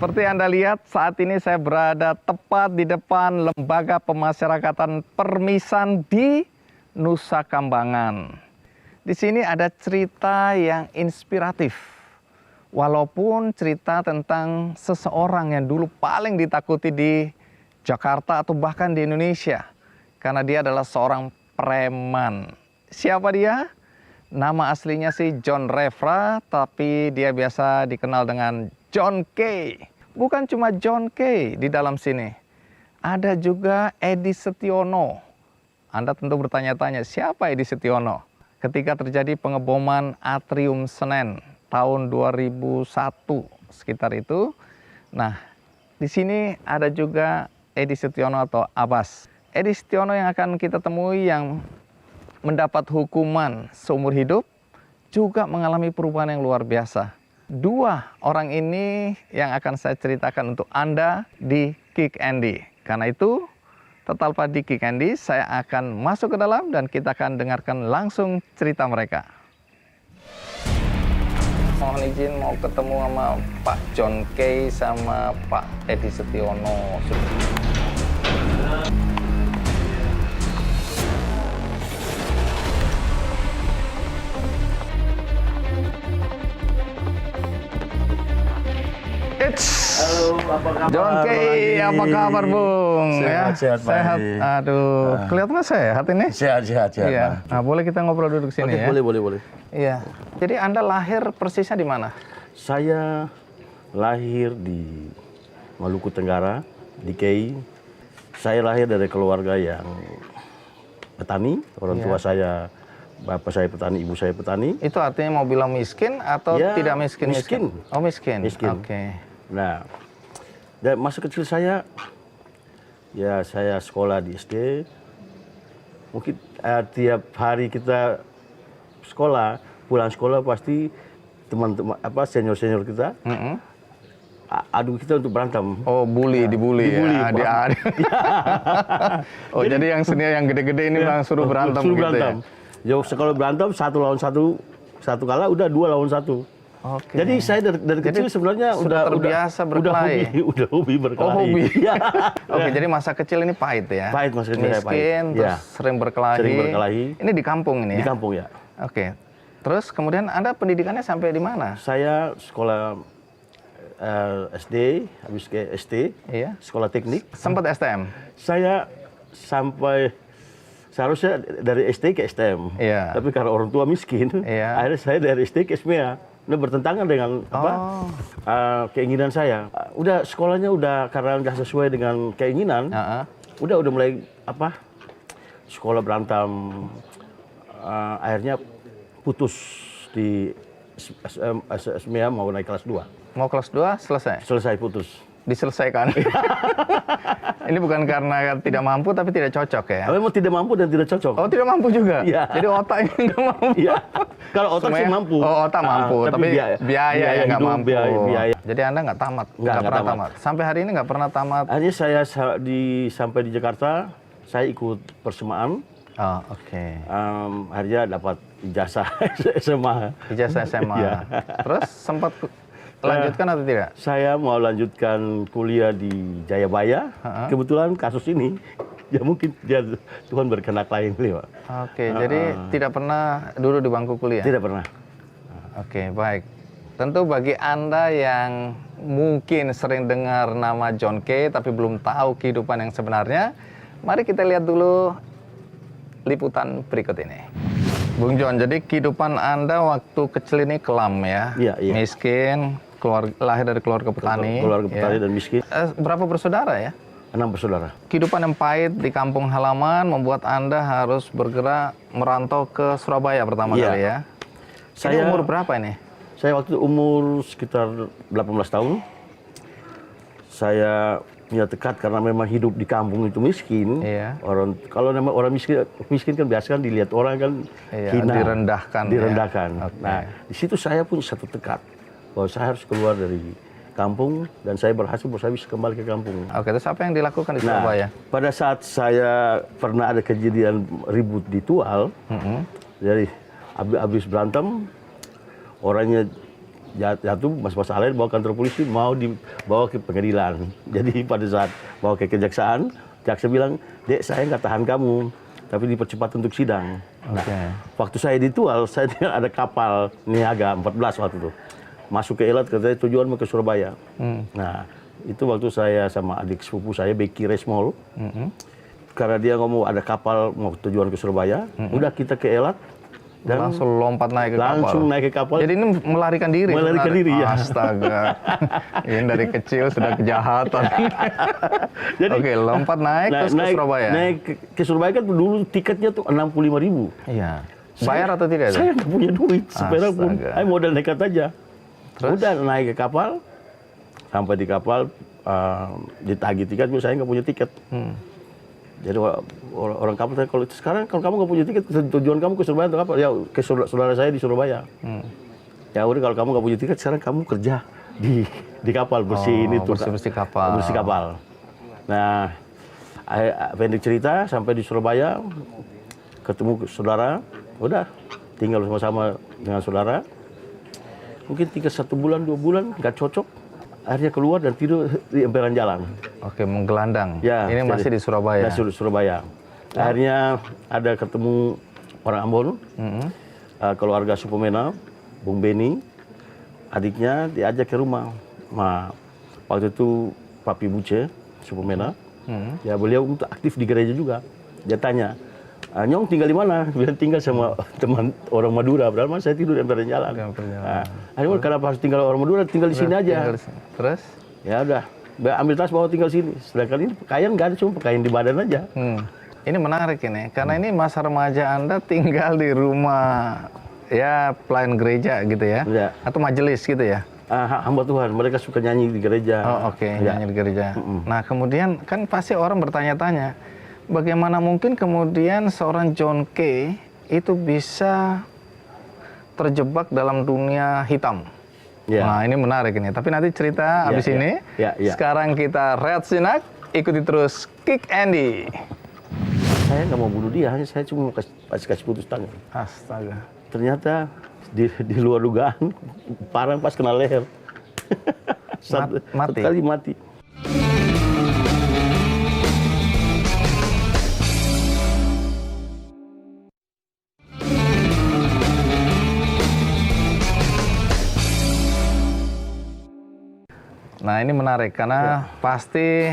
Seperti Anda lihat, saat ini saya berada tepat di depan Lembaga Pemasyarakatan Permisan di Nusa Kambangan. Di sini ada cerita yang inspiratif. Walaupun cerita tentang seseorang yang dulu paling ditakuti di Jakarta atau bahkan di Indonesia. Karena dia adalah seorang preman. Siapa dia? Nama aslinya sih John Refra, tapi dia biasa dikenal dengan John K. Bukan cuma John K di dalam sini. Ada juga Edi Setiono. Anda tentu bertanya-tanya, siapa Edi Setiono? Ketika terjadi pengeboman Atrium Senen tahun 2001 sekitar itu. Nah, di sini ada juga Edi Setiono atau Abbas. Edi Setiono yang akan kita temui yang mendapat hukuman seumur hidup, juga mengalami perubahan yang luar biasa. Dua orang ini yang akan saya ceritakan untuk Anda di Kick Andy. Karena itu, tetaplah di Kick Andy, saya akan masuk ke dalam dan kita akan dengarkan langsung cerita mereka. Mohon izin mau ketemu sama Pak John K sama Pak Edi Setiono. Halo, apa kabar? John K, apa kabar Bung? Sehat, sehat. Aduh, kelihatan sehat ini? Sehat. Iya. Nah, boleh kita ngobrol duduk sini ya? Boleh. Iya. Jadi Anda lahir persisnya di mana? Saya lahir di Maluku Tenggara, di Kei. Saya lahir dari keluarga yang petani. Orang tua saya, bapak saya petani, ibu saya petani. Itu artinya mau bilang miskin atau Ya, tidak miskin? miskin. Oh, miskin. Miskin. Oke. Nah, dan masa kecil saya, ya saya sekolah di SD. Mungkin tiap hari kita sekolah, pulang sekolah pasti teman-teman senior kita adu kita untuk berantem. Oh, dibully ya. Bang. Oh, jadi yang senior yang gede-gede ini bang suruh berantem suruh gitu berantem. ya? Kalau berantem 1 lawan 1 kala udah 2 lawan 1. Oke. Jadi saya dari kecil sebenarnya sudah terbiasa berkelahi. Udah hobi berkelahi. Oh, hobi. Ya. Oke, jadi masa kecil ini pahit ya? Pahit, masa kecil saya pahit. Miskin, terus Ya. sering berkelahi. Sering berkelahi. Ini di kampung ini ya? Di kampung ya. Oke. Terus kemudian Anda pendidikannya sampai di mana? Saya sekolah SD, habis ke ST, Iya. sekolah teknik. Sempat STM? Saya sampai seharusnya dari SD ke STM. Iya. Tapi karena orang tua miskin, Iya. akhirnya saya dari SD ke SMEA. Nah, bertentangan dengan keinginan saya. Udah sekolahnya udah karena nggak sesuai dengan keinginan. Udah mulai sekolah berantem. Akhirnya putus di SMEA mau naik kelas 2. Mau kelas 2 selesai? Selesai putus. Diselesaikan. Ini bukan karena tidak mampu tapi tidak cocok ya? Memang tidak mampu dan tidak cocok. Oh, tidak mampu juga? Iya. Jadi otaknya nggak mampu? Iya. Kalau otak sih mampu. Oh, otak mampu, tapi biaya yang nggak hidup, mampu. Biaya. Jadi Anda nggak tamat? Nggak pernah tamat. tamat? Sampai hari ini nggak pernah tamat? Akhirnya saya sampai di Jakarta, saya ikut persemaan. Oh, oke. Akhirnya dapat ijazah SMA. Ijazah SMA. Iya. Terus sempat lanjutkan atau tidak? Saya mau lanjutkan kuliah di Jayabaya. Kebetulan kasus ini, ya mungkin Tuhan berkehendak lain beliau. Oke, jadi tidak pernah duduk di bangku kuliah? Tidak pernah. Oke, baik. Tentu bagi Anda yang mungkin sering dengar nama John K tapi belum tahu kehidupan yang sebenarnya, mari kita lihat dulu liputan berikut ini. Bung John, jadi kehidupan Anda waktu kecil ini kelam ya? Iya. Miskin, lahir dari keluarga petani. Keluarga petani dan miskin. Berapa bersaudara ya? 6 bersaudara. Kehidupan yang pahit di kampung halaman membuat Anda harus bergerak merantau ke Surabaya pertama kali ya? Ini umur berapa ini? Saya waktu itu umur sekitar 18 tahun. Saya punya tekad karena memang hidup di kampung itu miskin. Iya. Kalau memang orang miskin kan biasa kan dilihat orang kan hina, direndahkan. Ya? Okay. Nah, di situ saya punya satu tekad bahwa saya harus keluar dari kampung dan saya berhasil saya bisa kembali ke kampung. Oke, terus apa yang dilakukan di Surabaya? Pada saat saya pernah ada kejadian ribut di Tual, jadi habis berantem, orangnya jatuh masalah lain, bawa kantor polisi, mau dibawa ke pengadilan. Jadi pada saat bawa ke kejaksaan, jaksa bilang, "Dek, saya nggak tahan kamu, tapi dipercepat untuk sidang." Nah, waktu saya ditual, saya ada kapal niaga 14 waktu itu. Masuk ke Elat, katanya tujuan mau ke Surabaya. Nah, itu waktu saya sama adik sepupu saya, Becky Resmol. Karena dia ngomong ada kapal mau tujuan ke Surabaya, udah kita ke Elat. Dan langsung lompat naik ke kapal. Langsung naik ke kapal. Jadi ini melarikan diri. Melarikan diri, ya. Astaga. Ini dari kecil sudah kejahatan. Jadi, oke, lompat naik terus ke Surabaya. Naik ke Surabaya kan dulu tiketnya tuh 65.000. Iya. Bayar atau tidak? Saya nggak punya duit seperak pun. Saya modal nekat aja. Terus? Udah naik ke kapal, sampai di kapal ditagih tiket, saya nggak punya tiket. Jadi orang kapal tanya, kalau sekarang kalau kamu nggak punya tiket, tujuan kamu ke Surabaya untuk apa? Ya ke saudara saya di Surabaya. Ya udah, kalau kamu nggak punya tiket, sekarang kamu kerja di kapal, bersihin itu. Bersih kapal. Bersih kapal. Nah, pendek cerita, sampai di Surabaya, ketemu saudara, udah tinggal sama-sama dengan saudara. Mungkin 1 bulan, 2 bulan, nggak cocok. Akhirnya keluar dan tidur di emperan jalan. Oke, menggelandang. Ya, ini masih di Surabaya. Di Surabaya. Akhirnya ada ketemu orang Ambon, keluarga Supemena, Bung Beni, adiknya diajak ke rumah. Nah, waktu itu Papi Buce Supemena, ya beliau untuk aktif di gereja juga. Dia tanya, "Nyong tinggal di mana?" Bilang tinggal sama teman orang Madura. Padahal saya tidur di emperan jalan. Akhirnya kenapa harus tinggal orang Madura? Tinggal di sini aja. Terus? Ya udah, ambil tas bawa tinggal sini. Sedangkan ini pakaian nggak ada, cuma pakaian di badan aja. Ini menarik ini, karena ini masa remaja Anda tinggal di rumah ya pelayan gereja gitu ya, atau majelis gitu ya. Hamba Tuhan, mereka suka nyanyi di gereja. Oh oke, nyanyi di gereja. Nah kemudian kan pasti orang bertanya-tanya, bagaimana mungkin kemudian seorang John Kay itu bisa terjebak dalam dunia hitam? Nah ini menarik ini, tapi nanti cerita abis ini. Sekarang kita rehat sinak, ikuti terus Kick Andy. Saya nggak mau bunuh dia, hanya saya cuma mau kasih putus tangan. Astaga. Ternyata di luar dugaan, parang pas kena leher. Satu kali mati. Nah ini menarik karena pasti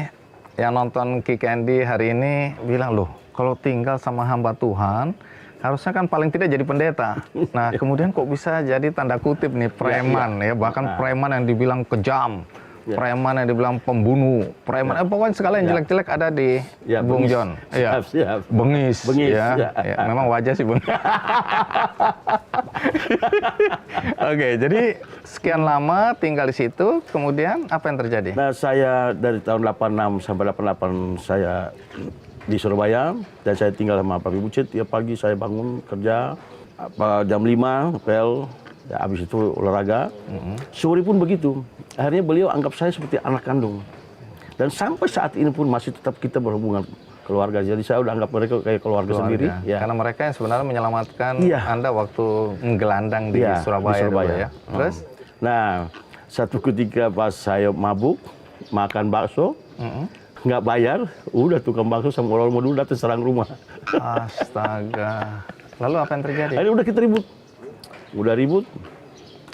yang nonton Kick Andy hari ini bilang, loh kalau tinggal sama hamba Tuhan harusnya kan paling tidak jadi pendeta. Nah kemudian kok bisa jadi tanda kutip nih preman ya, bahkan preman yang dibilang kejam, preman yang dibilang pembunuh, preman pokoknya segala yang jelek-jelek ada di Bung John. Iya. Bengis. Ya. Memang wajah sih Bung. Oke, jadi sekian lama tinggal di situ, kemudian apa yang terjadi? Nah, saya dari tahun 86 sampai 88 saya di Surabaya, dan saya tinggal sama Papi Bucet. Tiap pagi saya bangun kerja, jam 5, pel, ya, habis itu olahraga. Sore pun begitu. Akhirnya beliau anggap saya seperti anak kandung. Dan sampai saat ini pun masih tetap kita berhubungan keluarga. Jadi saya udah anggap mereka kayak keluarga sendiri. Ya. Karena mereka yang sebenarnya menyelamatkan Anda waktu menggelandang di Surabaya. Dulu, ya. Terus? Nah, satu ketika pas saya mabuk, makan bakso, nggak bayar, udah tukang bakso sama orang dulu datang serang rumah. Astaga. Lalu apa yang terjadi? Akhirnya udah kita ribut. Udah ribut.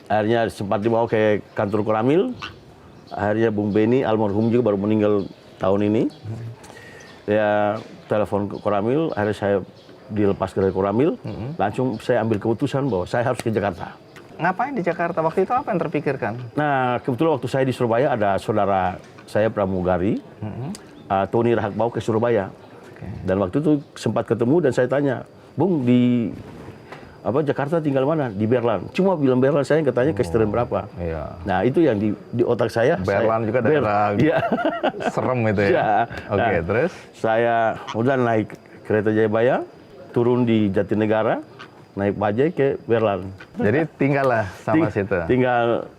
Akhirnya sempat dibawa ke kantor Koramil. Akhirnya Bung Beni, almarhum juga baru meninggal tahun ini. Ya telepon ke Koramil, akhirnya saya dilepas dari Koramil. Langsung saya ambil keputusan bahwa saya harus ke Jakarta. Ngapain di Jakarta? Waktu itu apa yang terpikirkan? Nah, kebetulan waktu saya di Surabaya ada saudara saya pramugari, Tony Rahakbau ke Surabaya. Dan waktu itu sempat ketemu dan saya tanya, "Bung, di Jakarta tinggal mana?" "Di Berlan." Cuma bilang Berlan, saya nggak tanya kesetaraan berapa. Nah, itu yang di otak saya. Berlan juga daerah serem itu ya. Oke, terus? Saya udah naik kereta Jayabaya, turun di Jatinegara, naik bajai ke Berlan. Jadi tinggallah sama situ. Tinggal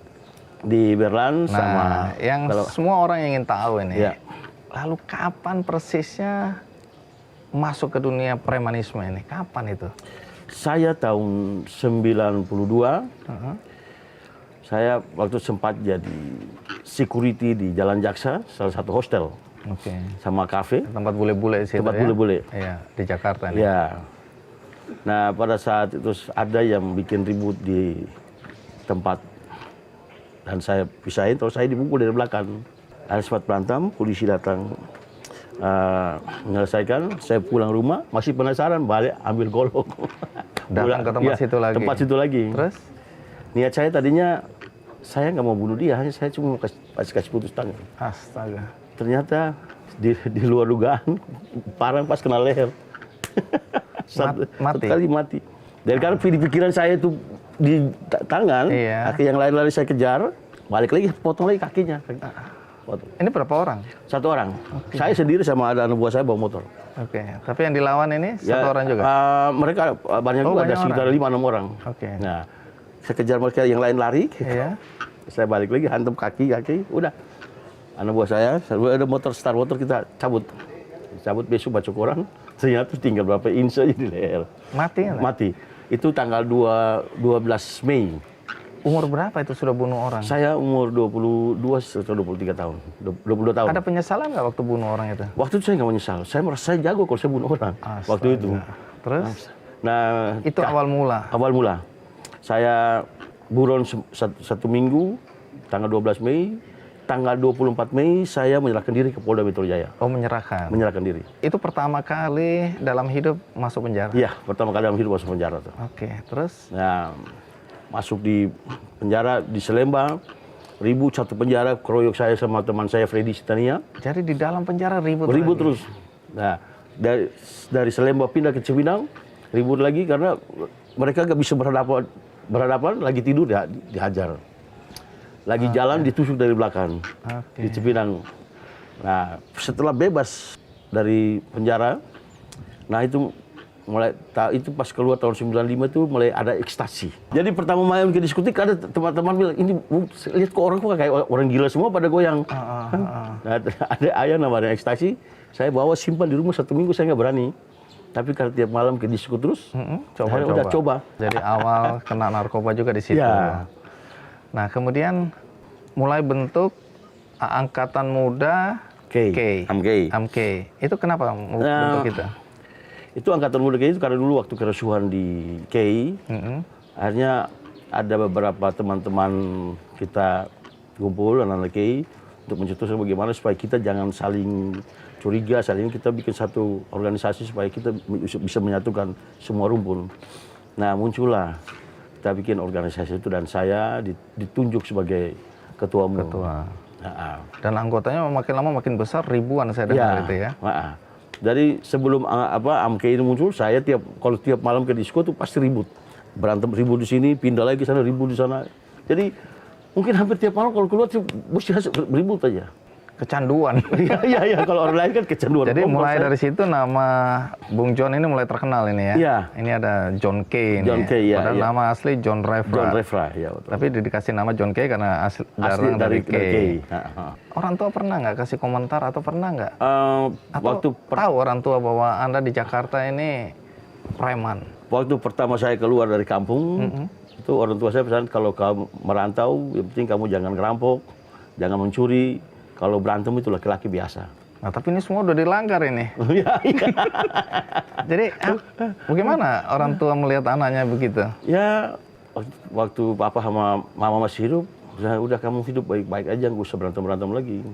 di Berlan sama. Yang semua orang ingin tahu ini. Lalu kapan persisnya masuk ke dunia premanisme ini? Kapan itu? Saya tahun 92, Saya waktu sempat jadi security di Jalan Jaksa, salah satu hostel. Oke. Sama kafe. Tempat bule-bule di situ Tempat ya? bule-bule. Iya, di Jakarta nih. Ya. Nah, pada saat itu ada yang bikin ribut di tempat. Dan saya pisahin, terus saya dipukul dari belakang. Ada sempat berantem, polisi datang menyelesaikan. Saya pulang rumah, masih penasaran, balik ambil golok. Datang ke tempat situ lagi? Tempat situ lagi. Terus? Niat saya tadinya, saya nggak mau bunuh dia, hanya saya cuma mau kasih putus tangan. Astaga. Ternyata di luar dugaan, parang pas kena leher. Satu kali mati. Dan karena di pikiran saya itu di tangan, kaki yang lain lari saya kejar, balik lagi, potong lagi kakinya. Potong. Ini berapa orang? Satu orang. Okay. Saya sendiri sama ada anak buah saya bawa motor. Oke, tapi yang dilawan ini satu orang juga? Mereka banyak juga, ada sekitar 5-6 orang. Oke. Nah, saya kejar mereka yang lain lari. Iya. Saya balik lagi, hantam kaki, udah. Anak buah saya ada motor, start motor, kita cabut. Cabut besok baca koran, ternyata tinggal berapa inch aja di leher. Mati ya? Mati. Itu tanggal 12 Mei. Umur berapa itu sudah bunuh orang? Saya umur 22 atau 23 tahun. 22 tahun. Ada penyesalan nggak waktu bunuh orang itu? Waktu itu saya nggak menyesal. Saya merasa saya jago kalau saya bunuh orang. Astaga. Waktu itu. Terus? Nah, itu awal mula? Awal mula. Saya buron satu minggu, tanggal 12 Mei. Tanggal 24 Mei saya menyerahkan diri ke Polda Metro Jaya. Oh, menyerahkan? Menyerahkan diri. Itu pertama kali dalam hidup masuk penjara? Iya, pertama kali dalam hidup masuk penjara tuh. Oke, terus? Nah, masuk di penjara di Selembang, ribut satu penjara, keroyok saya sama teman saya Freddy Sitania. Jadi di dalam penjara ribut terus. Nah, dari Selembang pindah ke Cipinang, ribut lagi karena mereka nggak bisa berhadapan, lagi tidur dihajar. Lagi jalan ditusuk dari belakang, di Cipinang. Nah, setelah bebas dari penjara, nah itu pas keluar tahun 95 itu mulai ada ekstasi. Jadi pertama main ke diskotik ada teman-teman bilang, ini lihat kok orang kayak orang gila semua pada goyang. Nah, ada ayah namanya ekstasi, saya bawa simpan di rumah 1 minggu, saya nggak berani. Tapi karena tiap malam ke disko terus, udah coba. Jadi awal kena narkoba juga di situ. Ya. Nah, kemudian mulai bentuk Angkatan Muda AMK. Itu kenapa bentuk kita? Itu Angkatan Muda KI itu karena dulu waktu kerusuhan di KI, akhirnya ada beberapa teman-teman kita kumpul anak-anak KI untuk mencetuskan bagaimana supaya kita jangan saling curiga, kita bikin satu organisasi supaya kita bisa menyatukan semua rumpun. Nah, muncullah kita bikin organisasi itu dan saya ditunjuk sebagai ketua umum. Dan anggotanya makin lama makin besar, ribuan saya dengar itu ya. Dari sebelum AMK ini muncul, saya kalau tiap malam ke disko tuh pasti ribut. Berantem, ribut di sini, pindah lagi ke sana, ribut di sana. Jadi mungkin hampir tiap malam kalau keluar mesti ribut aja. Kecanduan. Iya, kalau orang lain kan kecanduan. Jadi mulai dari situ nama Bung John ini mulai terkenal ini ya. Iya. Ini ada John K. John K, ya. Padahal nama asli John Refra. John Refra, ya betul. Tapi dikasih nama John K karena asli dari K. Orang tua pernah nggak kasih komentar atau pernah nggak? Atau tahu orang tua bahwa Anda di Jakarta ini preman? Waktu pertama saya keluar dari kampung, itu orang tua saya pesan kalau kamu merantau, yang penting kamu jangan ngerampok, jangan mencuri. Kalau berantem itu laki-laki biasa. Nah, tapi ini semua udah dilanggar ini. Jadi, bagaimana orang tua melihat anaknya begitu? Ya, waktu papa sama mama masih hidup, udah kamu hidup baik-baik aja, nggak usah berantem-berantem lagi.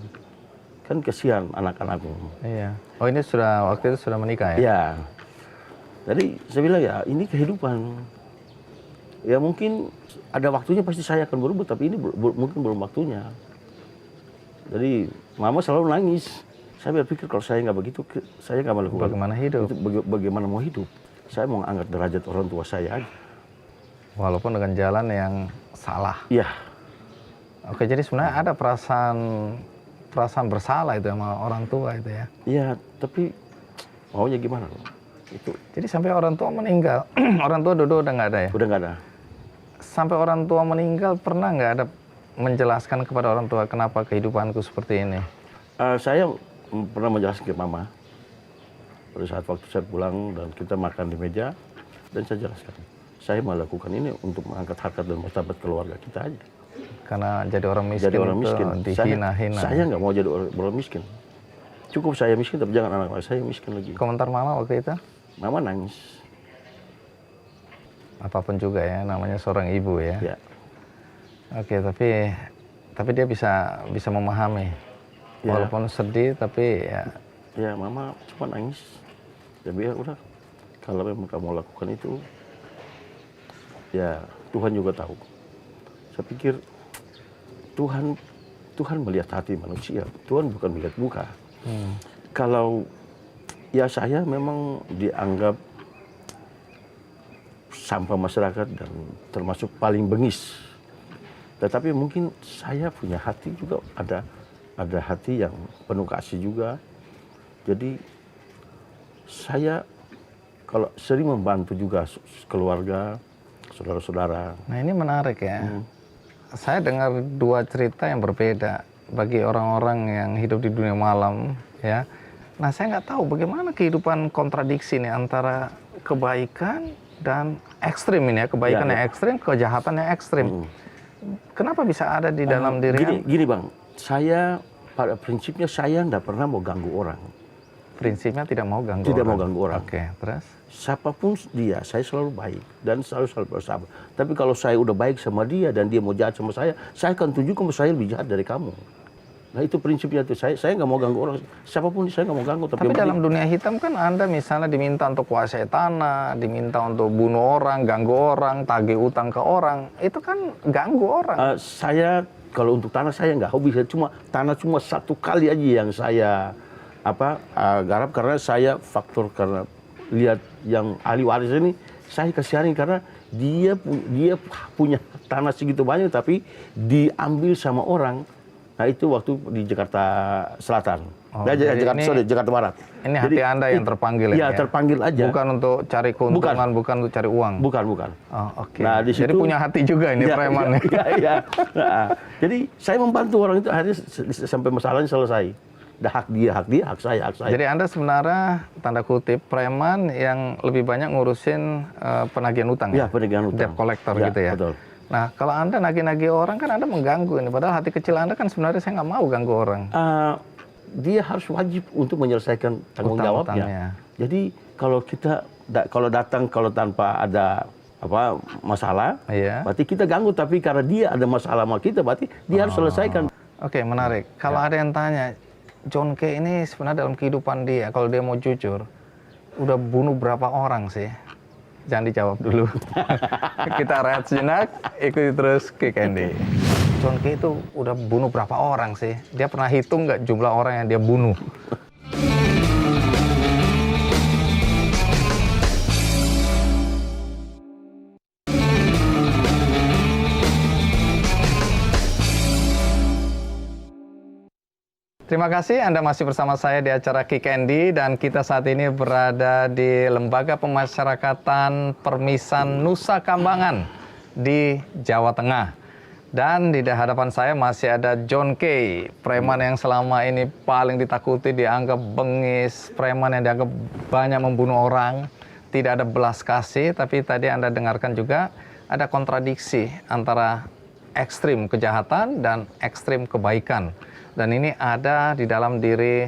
Kan kesian anak-anakmu. Iya. Oh, ini waktu itu sudah menikah ya? Iya. Jadi saya bilang ya, ini kehidupan. Ya mungkin ada waktunya pasti saya akan berubah, tapi ini mungkin belum waktunya. Jadi mama selalu nangis. Saya berpikir kalau saya nggak begitu, saya nggak melakukan. Bagaimana hidup? Bagaimana mau hidup? Saya mau angkat derajat orang tua saya aja. Walaupun dengan jalan yang salah. Iya. Oke, jadi sebenarnya ada perasaan bersalah itu sama orang tua itu ya? Iya, tapi maunya gimana? Itu. Jadi sampai orang tua meninggal, orang tua udah nggak ada ya? Udah nggak ada. Sampai orang tua meninggal pernah nggak ada menjelaskan kepada orang tua kenapa kehidupanku seperti ini? Saya pernah menjelaskan ke mama pada saat waktu saya pulang dan kita makan di meja, dan saya jelaskan saya melakukan ini untuk mengangkat harkat dan martabat keluarga kita aja. Karena jadi orang miskin Jadi orang itu miskin. dihina-hina. Saya nggak mau jadi orang miskin. Cukup saya miskin, tapi jangan anak saya miskin lagi. Komentar mama waktu itu? Mama nangis. Apapun juga ya, namanya seorang ibu ya. Ya. Oke, tapi dia bisa memahami. Ya. Walaupun sedih, tapi ya. Ya, mama cuma nangis. Ya biar udah. Kalau memang kamu lakukan itu, ya Tuhan juga tahu. Saya pikir Tuhan melihat hati manusia. Tuhan bukan melihat muka. Kalau ya saya memang dianggap sampah masyarakat dan termasuk paling bengis. Tetapi mungkin saya punya hati juga, ada hati yang penuh kasih juga. Jadi saya kalau sering membantu juga keluarga, saudara-saudara. Nah ini menarik ya. Saya dengar dua cerita yang berbeda bagi orang-orang yang hidup di dunia malam ya. Nah saya nggak tahu bagaimana kehidupan kontradiksi nih antara kebaikan dan ekstrim ini ya. Kebaikan yang ekstrim, kejahatan yang ekstrim. Kenapa bisa ada di dalam diri? Gini Bang, saya pada prinsipnya saya nggak pernah mau ganggu orang. Prinsipnya tidak mau ganggu Tidak orang. mau ganggu orang. Oke, terus? Siapapun dia, saya selalu baik dan selalu bersahabat. Tapi kalau saya udah baik sama dia dan dia mau jahat sama saya akan tunjukkan bahwa saya lebih jahat dari kamu. Nah itu prinsipnya tuh. Saya nggak mau ganggu orang. Siapapun saya nggak mau ganggu. Tapi dalam dunia hitam kan Anda misalnya diminta untuk kuasai tanah, diminta untuk bunuh orang, ganggu orang, tagih utang ke orang, itu kan ganggu orang. Saya kalau untuk tanah saya nggak hobi. Tanah cuma satu kali aja yang saya garap karena saya faktor karena lihat yang ahli waris ini saya kasihanin karena dia punya tanah segitu banyak tapi diambil sama orang. Nah itu waktu di Jakarta Selatan. Jakarta Barat. Ini hati Anda yang terpanggil ya? Iya, terpanggil aja. Bukan untuk cari keuntungan, bukan untuk cari uang. Bukan. Oh, oke. Nah, di situ, jadi punya hati juga ini preman. Iya. Nah, jadi saya membantu orang itu akhirnya sampai masalahnya selesai. Hak dia, hak saya. Jadi Anda sebenarnya tanda kutip preman yang lebih banyak ngurusin penagihan utang. Iya, penagihan utang. Debt collector ya, gitu ya. Betul. Nah, kalau Anda nagih-nagih orang kan Anda mengganggu ini. Padahal hati kecil Anda kan sebenarnya saya nggak mau ganggu orang. Dia harus wajib untuk menyelesaikan tanggung jawabnya. Jadi kalau datang tanpa ada masalah, berarti kita ganggu. Tapi karena dia ada masalah sama kita, berarti dia harus selesaikan. Oke, menarik. Kalau ada yang tanya, John Kay ini sebenarnya dalam kehidupan dia, kalau dia mau jujur, udah bunuh berapa orang sih? Jangan dijawab dulu. Kita rehat sejenak, ikuti terus Kick Andy. John Kay itu udah bunuh berapa orang sih? Dia pernah hitung nggak jumlah orang yang dia bunuh? Terima kasih Anda masih bersama saya di acara Kick Andy dan kita saat ini berada di Lembaga Pemasyarakatan Permisan Nusa Kambangan di Jawa Tengah. Dan di hadapan saya masih ada John Kay, preman yang selama ini paling ditakuti, dianggap bengis, preman yang dianggap banyak membunuh orang, tidak ada belas kasih, tapi tadi Anda dengarkan juga ada kontradiksi antara ekstrim kejahatan dan ekstrim kebaikan. Dan ini ada di dalam diri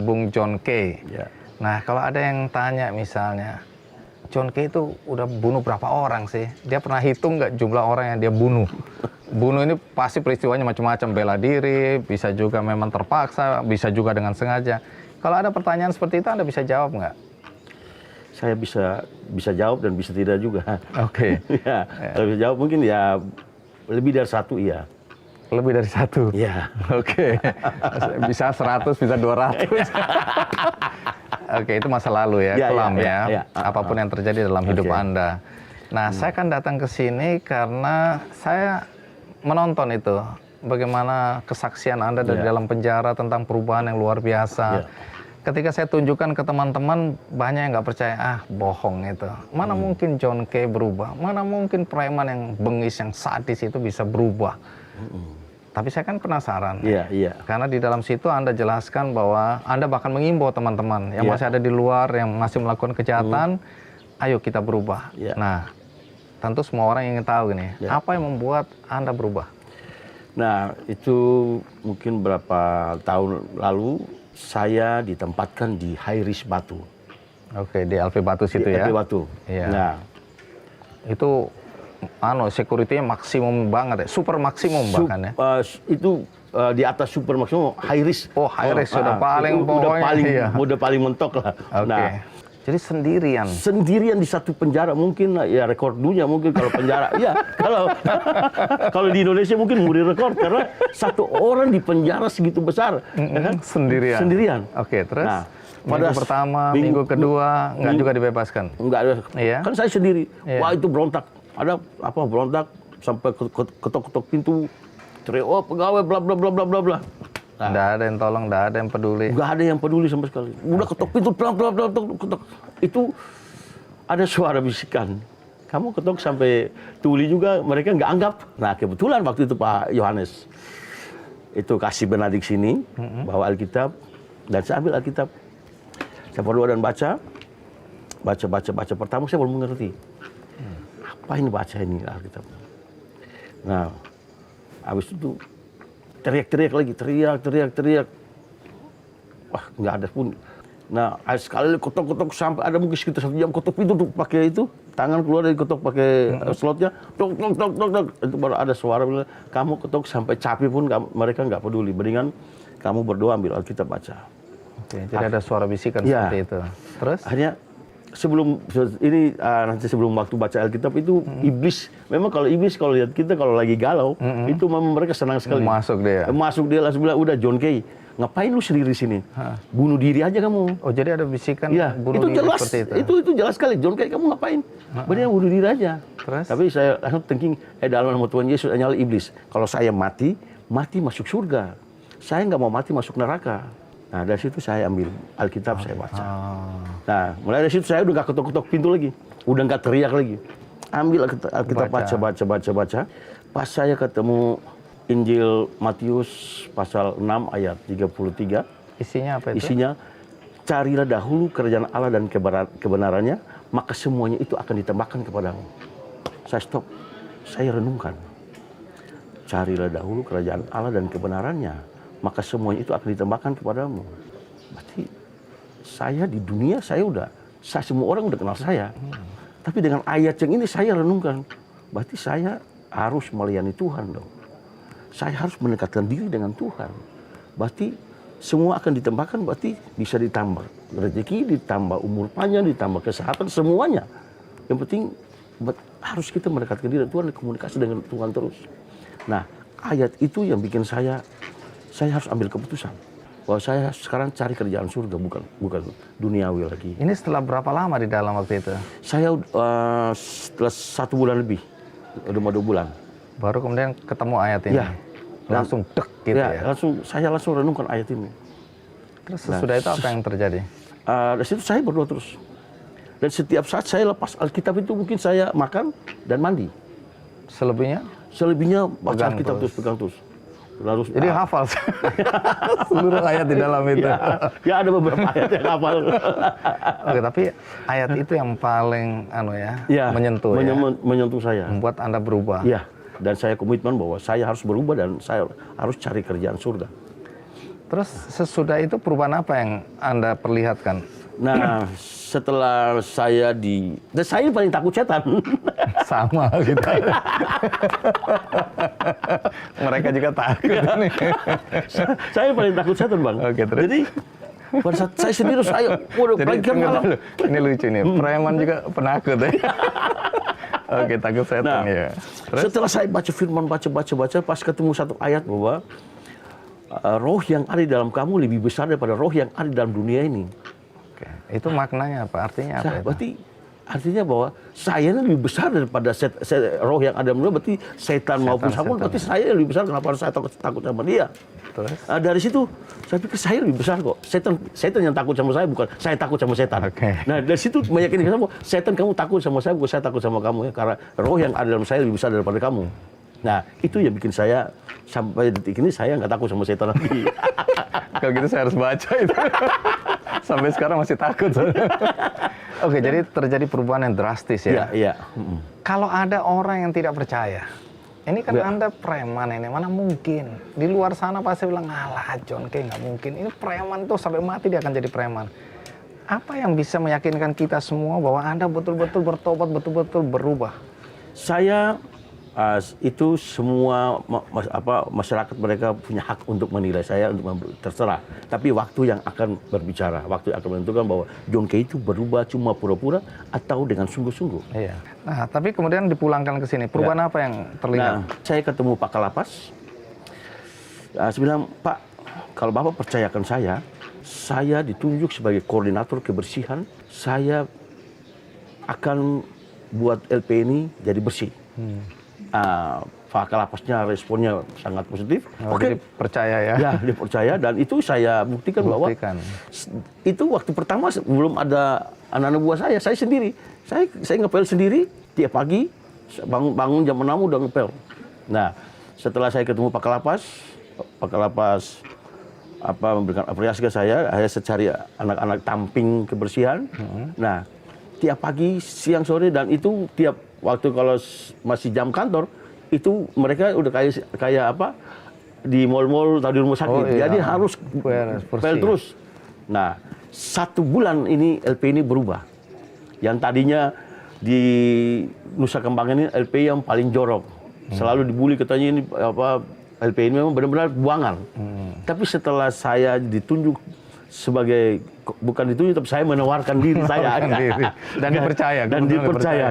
Bung John Kay. Ya. Nah, kalau ada yang tanya misalnya, John Kay itu udah bunuh berapa orang sih? Dia pernah hitung nggak jumlah orang yang dia bunuh? Bunuh ini pasti peristiwanya macam-macam, bela diri, bisa juga memang terpaksa, bisa juga dengan sengaja. Kalau ada pertanyaan seperti itu, Anda bisa jawab nggak? Saya bisa jawab dan bisa tidak juga. Oke. Ya, kalau bisa jawab mungkin ya lebih dari satu iya. Lebih dari satu? Iya. Oke. Bisa 100, bisa 200. Oke, itu masa lalu ya, kelam ya. Apapun yang terjadi dalam hidup Anda. Nah, saya kan datang ke sini karena saya menonton itu. Bagaimana kesaksian Anda dari dalam penjara tentang perubahan yang luar biasa. Ketika saya tunjukkan ke teman-teman, banyak yang nggak percaya, bohong itu. Mana mungkin John Kay berubah? Mana mungkin preman yang bengis, yang sadis itu bisa berubah? Tapi saya kan penasaran. Iya. Karena di dalam situ Anda jelaskan bahwa Anda bahkan mengimbau teman-teman yang masih ada di luar, yang masih melakukan kejahatan, ayo kita berubah. Nah, tentu semua orang ingin tahu ini, apa yang membuat Anda berubah? Nah, itu mungkin berapa tahun lalu saya ditempatkan di High Risk Batu. Oke, di LV Batu situ Di ya. LV Batu. Iya. Nah, Itu security-nya maksimum banget ya, super maksimum bahkan ya. itu di atas super maksimum high risk. Oh, high risk sudah paling udah pokoknya, paling iya. udah paling mentok lah. Oke. Nah, Jadi sendirian. sendirian di satu penjara mungkin ya rekor dunia mungkin kalau penjara. Ya, kalau di Indonesia mungkin muri rekor karena satu orang di penjara segitu besar, ya kan? Sendirian. Sendirian. Oke, terus Nah, minggu pertama, minggu kedua nggak juga dibebaskan. Enggak ada. Iya. Kan saya sendiri. Iya. Wah, itu berontak. Ada apa berontak sampai ketok-ketok pintu. Teriak, oh pegawai bla bla bla bla bla bla. Nah, Nggak ada yang tolong, nggak ada yang peduli. nggak ada yang peduli sama sekali. Udah ketok pintu, bla bla bla, ketok. Itu ada suara bisikan. Kamu ketok sampai tuli juga, mereka nggak anggap. Nah, kebetulan waktu itu Pak Yohanes itu kasih benadik sini, bawa Alkitab, dan saya ambil Alkitab. Saya berdoa dan baca. Pertama saya belum mengerti. Apa ini baca ini Alkitab? Nah, habis itu teriak-teriak lagi, teriak. Wah, nggak ada pun. Nah, sekali ketok-ketok sampai ada mungkin sekitar 1 jam ketok pintu tuh pakai itu, tangan keluar dari ketok pakai slotnya, tok. Itu baru ada suara bilang, kamu ketok sampai capek pun mereka nggak peduli. Mendingan kamu berdoa ambil Alkitab baca. Oke, jadi ada suara bisikan Ya. seperti itu. Terus? Akhirnya nanti sebelum waktu baca Alkitab itu iblis. Memang kalau iblis kalau lihat kita kalau lagi galau, itu memang mereka senang sekali. Masuk dia. Masuk dia langsung bilang, udah John Kay, ngapain lu sendiri sini? Bunuh diri aja kamu. Oh, jadi ada bisikan Iya, bunuh itu diri jelas. seperti itu. Itu jelas sekali. John Kay, kamu ngapain? Benar bunuh diri aja. Terus? Tapi saya langsung thinking, dalam nama Tuhan Yesus nyala iblis. Kalau saya mati masuk surga. Saya nggak mau mati masuk neraka. Nah, dari situ saya ambil Alkitab, saya baca. Nah, mulai dari situ saya udah nggak ketok-ketok pintu lagi. Udah nggak teriak lagi. Ambil Alkitab, baca. Pas saya ketemu Injil Matius pasal 6 ayat 33. Isinya apa itu? Isinya, carilah dahulu kerajaan Allah dan kebenarannya, maka semuanya itu akan ditambahkan kepadamu. Saya stop, saya renungkan. Carilah dahulu kerajaan Allah dan kebenarannya, maka semuanya itu akan ditambahkan kepadamu. Berarti saya di dunia semua orang udah kenal saya. Tapi dengan ayat yang ini saya renungkan, berarti saya harus melayani Tuhan dong. Saya harus mendekatkan diri dengan Tuhan. Berarti semua akan ditambahkan, berarti bisa ditambah rezeki, ditambah umur panjang, ditambah kesehatan, semuanya. Yang penting harus kita mendekatkan diri dengan Tuhan, komunikasi dengan Tuhan terus. Nah, ayat itu yang bikin saya harus ambil keputusan bahwa saya sekarang cari kerjaan surga, bukan duniawi lagi. Ini setelah berapa lama di dalam waktu itu? Saya setelah 1 bulan lebih, udah mau 2 bulan. Baru kemudian ketemu ayat ini. Ya. Langsung dek gitu ya. Saya langsung renungkan ayat ini. Terus sesudah itu apa yang terjadi? Dari situ saya berdoa terus. Dan setiap saat saya lepas Alkitab itu mungkin saya makan dan mandi. Selebihnya? Selebihnya baca Pegang Alkitab terus, pegang terus. Lalu, Jadi hafal seluruh ayat di dalam itu. Ya ada beberapa ayat yang hafal. Oke, tapi ayat itu yang paling menyentuh menyentuh saya. Membuat Anda berubah. Iya, dan saya komitmen bahwa saya harus berubah dan saya harus cari kerjaan surga. Terus sesudah itu perubahan apa yang Anda perlihatkan? Nah, setelah saya dan saya paling takut setan. Sama gitu. Mereka juga takut ini. Saya paling takut setan, Bang. Oke, terus? Jadi pada saat saya sendiri waduh, Jadi pagi malam. ini lucu nih, preman juga penakut ya. Oke, takut setan ya. Terus? Setelah saya baca firman, baca, pas ketemu satu ayat bahwa roh yang ada di dalam kamu lebih besar daripada roh yang ada di dalam dunia ini. Oke, itu maknanya apa? Artinya apa itu? Berarti artinya bahwa saya ini lebih besar daripada roh yang ada di dalam dunia. Berarti setan maupun apapun, berarti saya lebih besar. Kenapa harus saya takut sama dia? Terus? Dari situ saya pikir saya lebih besar kok. Setan yang takut sama saya, bukan saya takut sama setan. Oke. Nah, dari situ meyakini saya bahwa setan kamu takut sama saya, bukan saya takut sama kamu ya, karena roh yang ada dalam saya lebih besar daripada kamu. Nah, itu yang bikin saya sampai detik ini saya nggak takut sama setan lagi. Kalau gitu saya harus baca itu. Sampai sekarang masih takut. Oke, jadi terjadi perubahan yang drastis ya. Iya. Kalau ada orang yang tidak percaya, Ini kan Anda preman ini, mana mungkin. Di luar sana pasti bilang, alah John Kay nggak mungkin. Ini preman tuh sampai mati dia akan jadi preman. Apa yang bisa meyakinkan kita semua bahwa Anda betul-betul bertobat, betul-betul berubah? Saya itu semua masyarakat mereka punya hak untuk menilai saya, untuk terserah. Tapi waktu yang akan berbicara, waktu yang akan menentukan bahwa John Kay itu berubah cuma pura-pura atau dengan sungguh-sungguh. Iya. Nah, tapi kemudian dipulangkan ke sini. Perubahan apa yang terlihat? Nah, saya ketemu Pak Kalapas. Saya bilang, Pak, kalau Bapak percayakan saya ditunjuk sebagai koordinator kebersihan. Saya akan buat LP ini jadi bersih. Pak Kalapasnya responnya sangat positif. Oke, percaya ya? Ya, dia percaya dan itu saya buktikan bahwa itu waktu pertama belum ada anak-anak buah saya sendiri. Saya ngepel sendiri tiap pagi, bangun jam 6 udah ngepel. Nah, setelah saya ketemu Pak Kalapas memberikan apresiasi ke saya cari anak-anak tamping kebersihan. Nah, tiap pagi, siang, sore, dan itu tiap waktu kalau masih jam kantor, itu mereka udah kayak apa di mal-mal atau di rumah sakit. Iya. Jadi harus pel terus. Nah, 1 bulan ini LP ini berubah. Yang tadinya di Nusa Kambangan ini LP yang paling jorok. Selalu dibully katanya ini LP ini memang benar-benar buangan. Tapi setelah saya ditunjuk sebagai, bukan ditunjuk, tapi saya menawarkan diri saya. Dan dipercaya.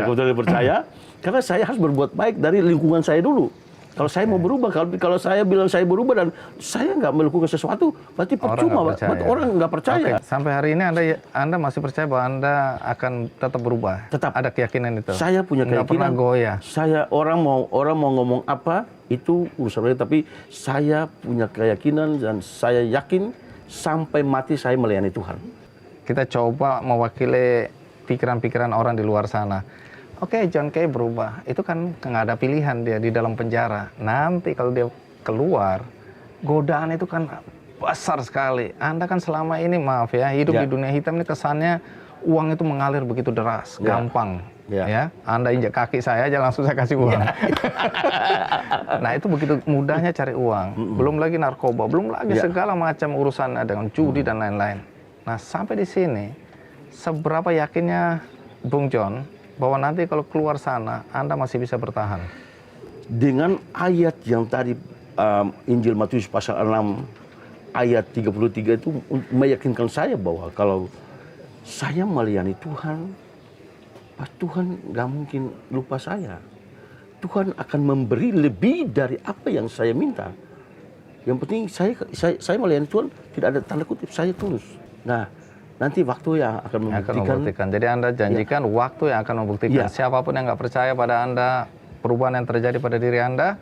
Kebetulan dipercaya. Karena saya harus berbuat baik dari lingkungan saya dulu. Kalau saya mau berubah, kalau saya bilang saya berubah dan saya nggak melakukan sesuatu, berarti percuma, orang nggak percaya. Sampai hari ini Anda masih percaya bahwa Anda akan tetap berubah? Tetap. Ada keyakinan itu? Saya punya keyakinan. Nggak pernah goyah? Orang mau ngomong apa, itu urusan mereka. Tapi saya punya keyakinan dan saya yakin sampai mati saya melayani Tuhan. Kita coba mewakili pikiran-pikiran orang di luar sana. Oke, John Kay berubah. Itu kan nggak ada pilihan dia di dalam penjara. Nanti kalau dia keluar, godaan itu kan besar sekali. Anda kan selama ini, maaf ya, hidup di dunia hitam ini kesannya uang itu mengalir begitu deras, gampang. Ya, Anda injak kaki saya aja langsung saya kasih uang. Nah, itu begitu mudahnya cari uang. Belum lagi narkoba, belum lagi segala macam urusan dengan judi dan lain-lain. Nah, sampai di sini, seberapa yakinnya Bung John bahwa nanti kalau keluar sana Anda masih bisa bertahan? Dengan ayat yang tadi Injil Matius pasal 6 ayat 33 itu meyakinkan saya bahwa kalau saya melayani Tuhan, Tuhan nggak mungkin lupa saya. Tuhan akan memberi lebih dari apa yang saya minta. Yang penting saya melayani Tuhan, tidak ada tanda kutip, saya tulus. Nah, nanti waktu yang akan membuktikan. Jadi Anda janjikan waktu yang akan membuktikan. Siapapun yang nggak percaya pada Anda, perubahan yang terjadi pada diri Anda,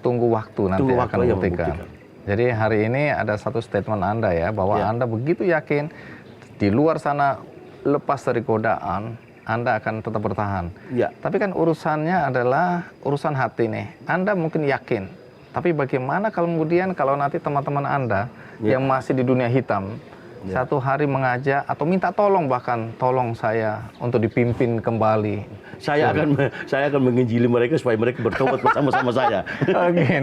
tunggu waktu nanti akan membuktikan. Jadi hari ini ada satu statement Anda ya, bahwa Anda begitu yakin di luar sana lepas dari godaan, Anda akan tetap bertahan. Tapi kan urusannya adalah urusan hati nih. Anda mungkin yakin, tapi bagaimana kemudian kalau nanti teman-teman Anda yang masih di dunia hitam, satu hari mengajak atau minta tolong, bahkan tolong saya untuk dipimpin kembali. Saya akan menginjili mereka supaya mereka bertobat bersama-sama saya. Oke,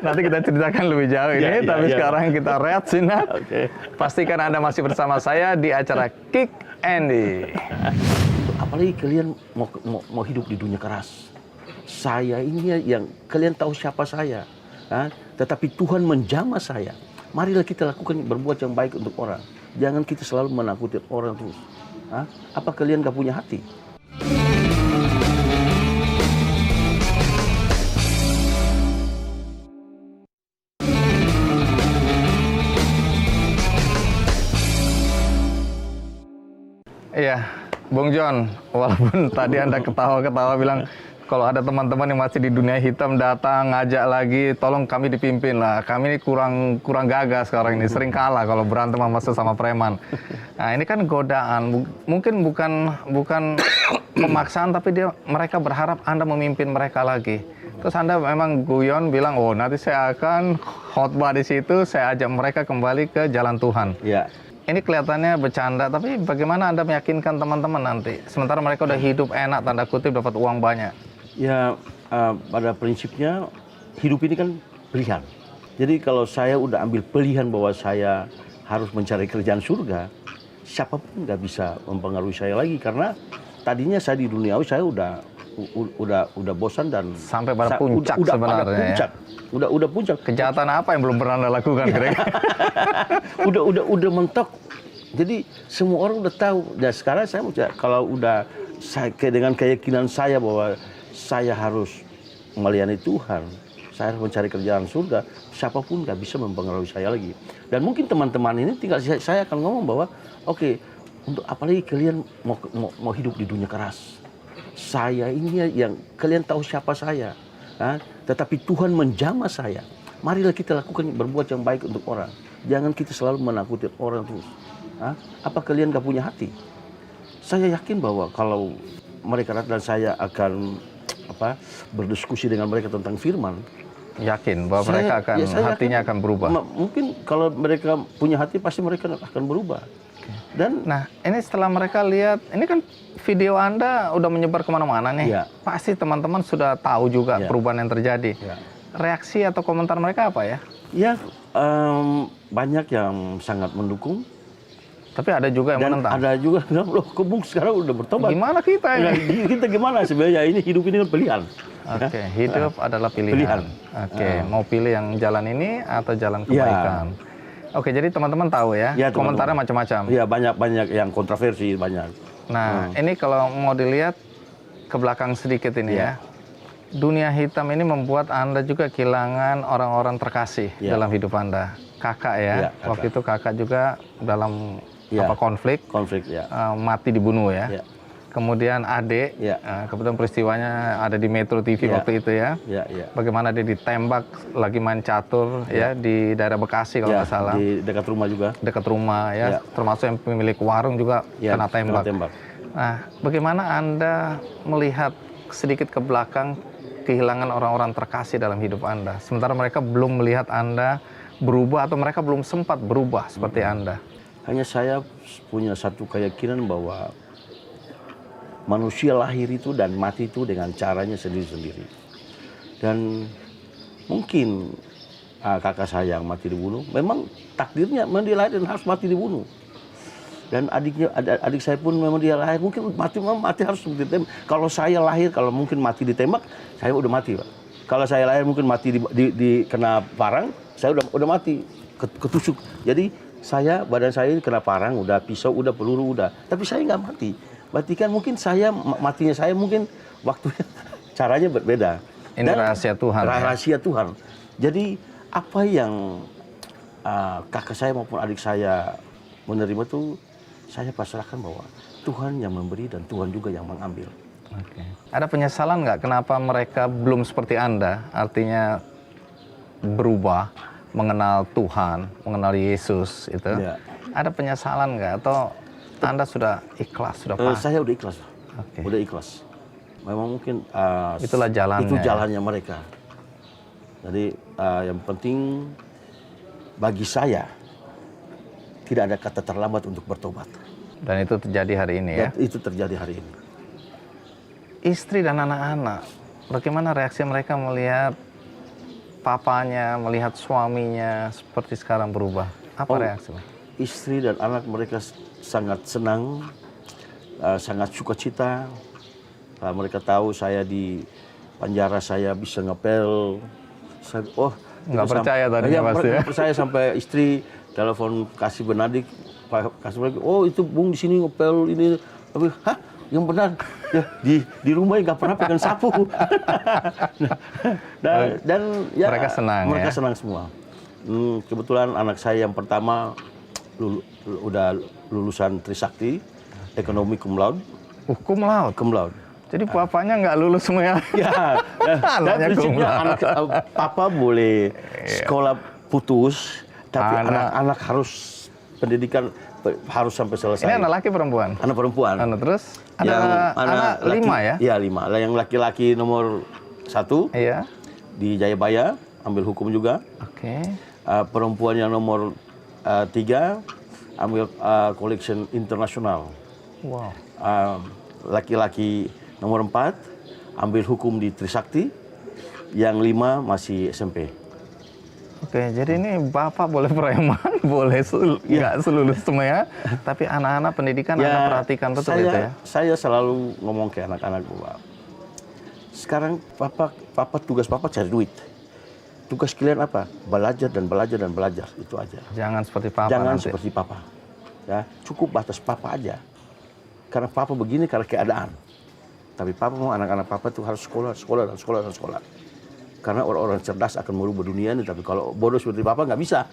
nanti kita ceritakan lebih jauh ini. Tapi sekarang kita rehat sejenak. Pastikan Anda masih bersama saya di acara Kick Andy. Apalagi kalian mau hidup di dunia keras. Saya ini yang kalian tahu siapa saya. Tetapi Tuhan menjamah saya. Marilah kita lakukan berbuat yang baik untuk orang. Jangan kita selalu menakuti orang terus. Apa kalian gak punya hati? Iya, Bung John, walaupun tadi Anda ketawa-ketawa bilang, kalau ada teman-teman yang masih di dunia hitam datang ngajak lagi, tolong kami dipimpin lah. Kami ini kurang gagah sekarang ini, sering kalah kalau berantem sama preman. Nah, ini kan godaan, mungkin bukan pemaksaan, tapi mereka berharap Anda memimpin mereka lagi. Terus Anda memang guyon bilang, oh nanti saya akan khotbah di situ, saya ajak mereka kembali ke jalan Tuhan. Ini kelihatannya bercanda, tapi bagaimana Anda meyakinkan teman-teman nanti? Sementara mereka udah hidup enak, tanda kutip, dapat uang banyak. Ya, pada prinsipnya hidup ini kan pilihan. Jadi kalau saya udah ambil pilihan bahwa saya harus mencari kerjaan surga, siapapun nggak bisa mempengaruhi saya lagi, karena tadinya saya di duniawi saya udah bosan dan sampai pada puncak udah sebenarnya. pada puncak. Ya? Udah puncak. Kejahatan apa yang belum pernah Anda lakukan kira-kira? udah mentok. Jadi semua orang udah tahu. Dan sekarang saya kalau udah dengan keyakinan saya bahwa saya harus melayani Tuhan, saya harus mencari kerjaan surga, siapapun nggak bisa mempengaruhi saya lagi. Dan mungkin teman-teman ini tinggal saya akan ngomong bahwa oke, untuk apalagi kalian mau hidup di dunia keras. Saya ini yang kalian tahu siapa saya. Tetapi Tuhan menjamah saya. Marilah kita lakukan berbuat yang baik untuk orang. Jangan kita selalu menakuti orang terus. Apa kalian gak punya hati? Saya yakin bahwa kalau mereka dan saya akan berdiskusi dengan mereka tentang firman, yakin bahwa mereka akan hatinya akan berubah. Mungkin kalau mereka punya hati pasti mereka akan berubah. Dan nah, ini setelah mereka lihat, ini kan video Anda udah menyebar kemana-mana nih. Ya. Pasti teman-teman sudah tahu juga perubahan yang terjadi. Ya. Reaksi atau komentar mereka apa ya? Ya, banyak yang sangat mendukung. Tapi ada juga yang menentang. Ada juga yang bilang, loh kebung sekarang udah bertobat. Gimana kita ini? Nah, kita gimana sebenarnya? Ini hidup ini kan pilihan. Oke, hidup adalah pilihan. Oke, mau pilih yang jalan ini atau jalan kebaikan. Oke, jadi teman-teman tahu ya, komentarnya macam-macam. Iya, banyak yang kontroversi, banyak. Nah, ini kalau mau dilihat ke belakang sedikit ini ya. Dunia hitam ini membuat Anda juga kehilangan orang-orang terkasih dalam hidup Anda. Kakak ya, kakak. Waktu itu kakak juga dalam konflik mati dibunuh ya. Kemudian adik, kebetulan peristiwanya ada di Metro TV waktu itu ya. Bagaimana dia ditembak lagi main catur ya di daerah Bekasi kalau nggak salah. Di dekat rumah juga. Dekat rumah ya, termasuk yang pemilik warung juga kena tembak. Nah, bagaimana Anda melihat sedikit ke belakang kehilangan orang-orang terkasih dalam hidup Anda, sementara mereka belum melihat Anda berubah atau mereka belum sempat berubah seperti Anda? Hanya saya punya satu keyakinan bahwa manusia lahir itu dan mati itu dengan caranya sendiri-sendiri. Dan mungkin kakak saya yang mati dibunuh, memang takdirnya memang dia lahir dan harus mati dibunuh. Dan adik saya pun memang dia lahir mungkin mati harus ditembak. Kalau saya lahir kalau mungkin mati ditembak, saya udah mati, Pak. Kalau saya lahir mungkin mati di kena parang, saya udah mati ketusuk. Jadi badan saya kena parang, udah pisau, udah peluru, udah. Tapi saya nggak mati. Berarti kan mungkin matinya saya mungkin waktunya caranya berbeda. Ini rahasia Tuhan. Rahasia Tuhan. Jadi apa yang kakak saya maupun adik saya menerima itu, saya pasrahkan bahwa Tuhan yang memberi dan Tuhan juga yang mengambil. Oke. Ada penyesalan nggak kenapa mereka belum seperti Anda? Artinya berubah, mengenal Tuhan, mengenal Yesus itu. Ya. Ada penyesalan nggak atau Anda sudah ikhlas, sudah paham? Saya udah ikhlas. Okay. Udah ikhlas. Memang mungkin itulah jalannya. Itu jalannya mereka. Jadi yang penting bagi saya tidak ada kata terlambat untuk bertobat. Dan itu terjadi hari ini ya? Dan itu terjadi hari ini. Istri dan anak-anak, bagaimana reaksi mereka melihat papanya, melihat suaminya seperti sekarang berubah? Apa reaksi? Istri dan anak mereka sangat senang, sangat sukacita. Mereka tahu saya di penjara, saya bisa ngepel. Nggak percaya tadinya pasti ya? Percaya sampai istri telepon kasih Benadik, oh itu Bung di sini ngepel ini. Tapi, hah? Yang benar ya, di rumah nggak pernah pegang sapu. dan ya mereka senang. Mereka senang semua. Kebetulan anak saya yang pertama udah lulusan Trisakti, ekonomi cum laude. Cum laude. Cum laude. Jadi bapaknya nggak lulus semua. Ya. Dan prinsipnya papa boleh sekolah putus, tapi anak harus pendidikan harus sampai selesai. Ini anak laki perempuan? Anak perempuan. Terus ada anak 5 ya? Iya 5. Yang laki-laki nomor 1 di Jayabaya, ambil hukum juga. Oke. Perempuan yang nomor 3 ambil collection internasional. Wow. Laki-laki nomor 4 ambil hukum di Trisakti. yang 5 masih SMP. Oke, jadi ini Bapak boleh preman, boleh nggak selulus semua ya, tapi anak-anak pendidikan Anda perhatikan betul itu ya? Saya selalu ngomong ke anak-anak bahwa sekarang tugas Papa cari duit. Tugas kalian apa? Belajar dan belajar dan belajar, itu aja. Jangan seperti Papa Jangan nanti. seperti Papa. Ya, cukup batas Papa aja. Karena Papa begini karena keadaan. Tapi Papa mau anak-anak Papa itu harus sekolah, sekolah, dan sekolah, dan sekolah. Karena orang-orang cerdas akan merubah dunia ini, tapi kalau bodoh seperti Papa nggak bisa.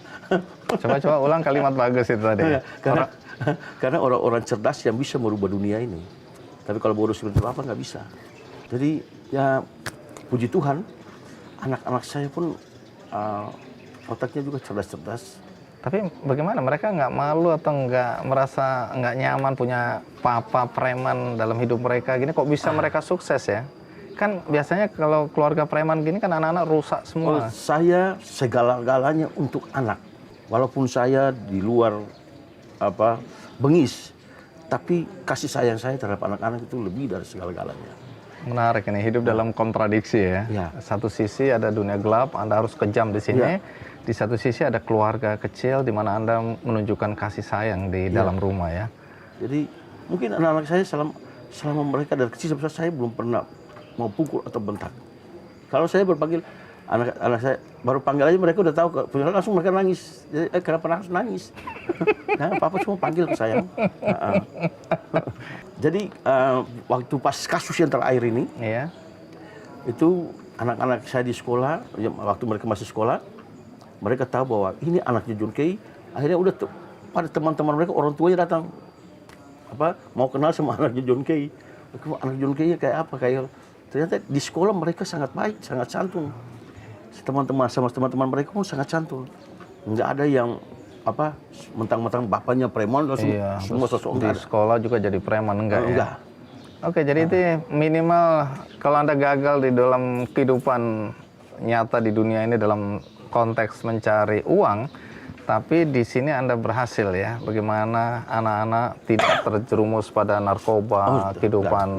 Coba ulang kalimat bagus itu tadi. Karena orang-orang cerdas yang bisa merubah dunia ini. Tapi kalau bodoh seperti Papa nggak bisa. Jadi ya puji Tuhan, anak-anak saya pun otaknya juga cerdas-cerdas. Tapi bagaimana, mereka nggak malu atau nggak merasa nggak nyaman punya papa preman dalam hidup mereka gini? Kok bisa mereka sukses ya? Kan biasanya kalau keluarga preman gini kan anak-anak rusak semua. Saya segala-galanya untuk anak. Walaupun saya di luar bengis, tapi kasih sayang saya terhadap anak-anak itu lebih dari segala-galanya. Menarik ini, hidup dalam kontradiksi ya. Ya. Satu sisi ada dunia gelap, Anda harus kejam di sini. Ya. Di satu sisi ada keluarga kecil di mana Anda menunjukkan kasih sayang di dalam rumah ya. Jadi mungkin anak-anak saya selama mereka dari kecil sampai saya belum pernah mau pukul atau bentak. Kalau saya berpanggil anak saya baru panggil aja mereka udah tahu, langsung mereka nangis. Jadi, kenapa harus nangis? Nah, Papa cuma panggil ke saya. Jadi waktu pas kasus yang terakhir ini, itu anak-anak saya di sekolah, waktu mereka masih sekolah, mereka tahu bahwa ini anaknya John Kay. Akhirnya udah pada teman-teman mereka, orang tuanya datang, mau kenal sama anaknya John Kay. Anak John Kay kayak apa? Ternyata di sekolah mereka sangat baik, sangat santun. Teman-teman mereka pun sangat santun. Nggak ada yang mentang-mentang bapaknya preman, semua sosok di sekolah juga jadi preman, enggak ya? Oke, jadi itu minimal kalau Anda gagal di dalam kehidupan nyata di dunia ini dalam konteks mencari uang, tapi di sini Anda berhasil ya. Bagaimana anak-anak tidak terjerumus pada narkoba, kehidupan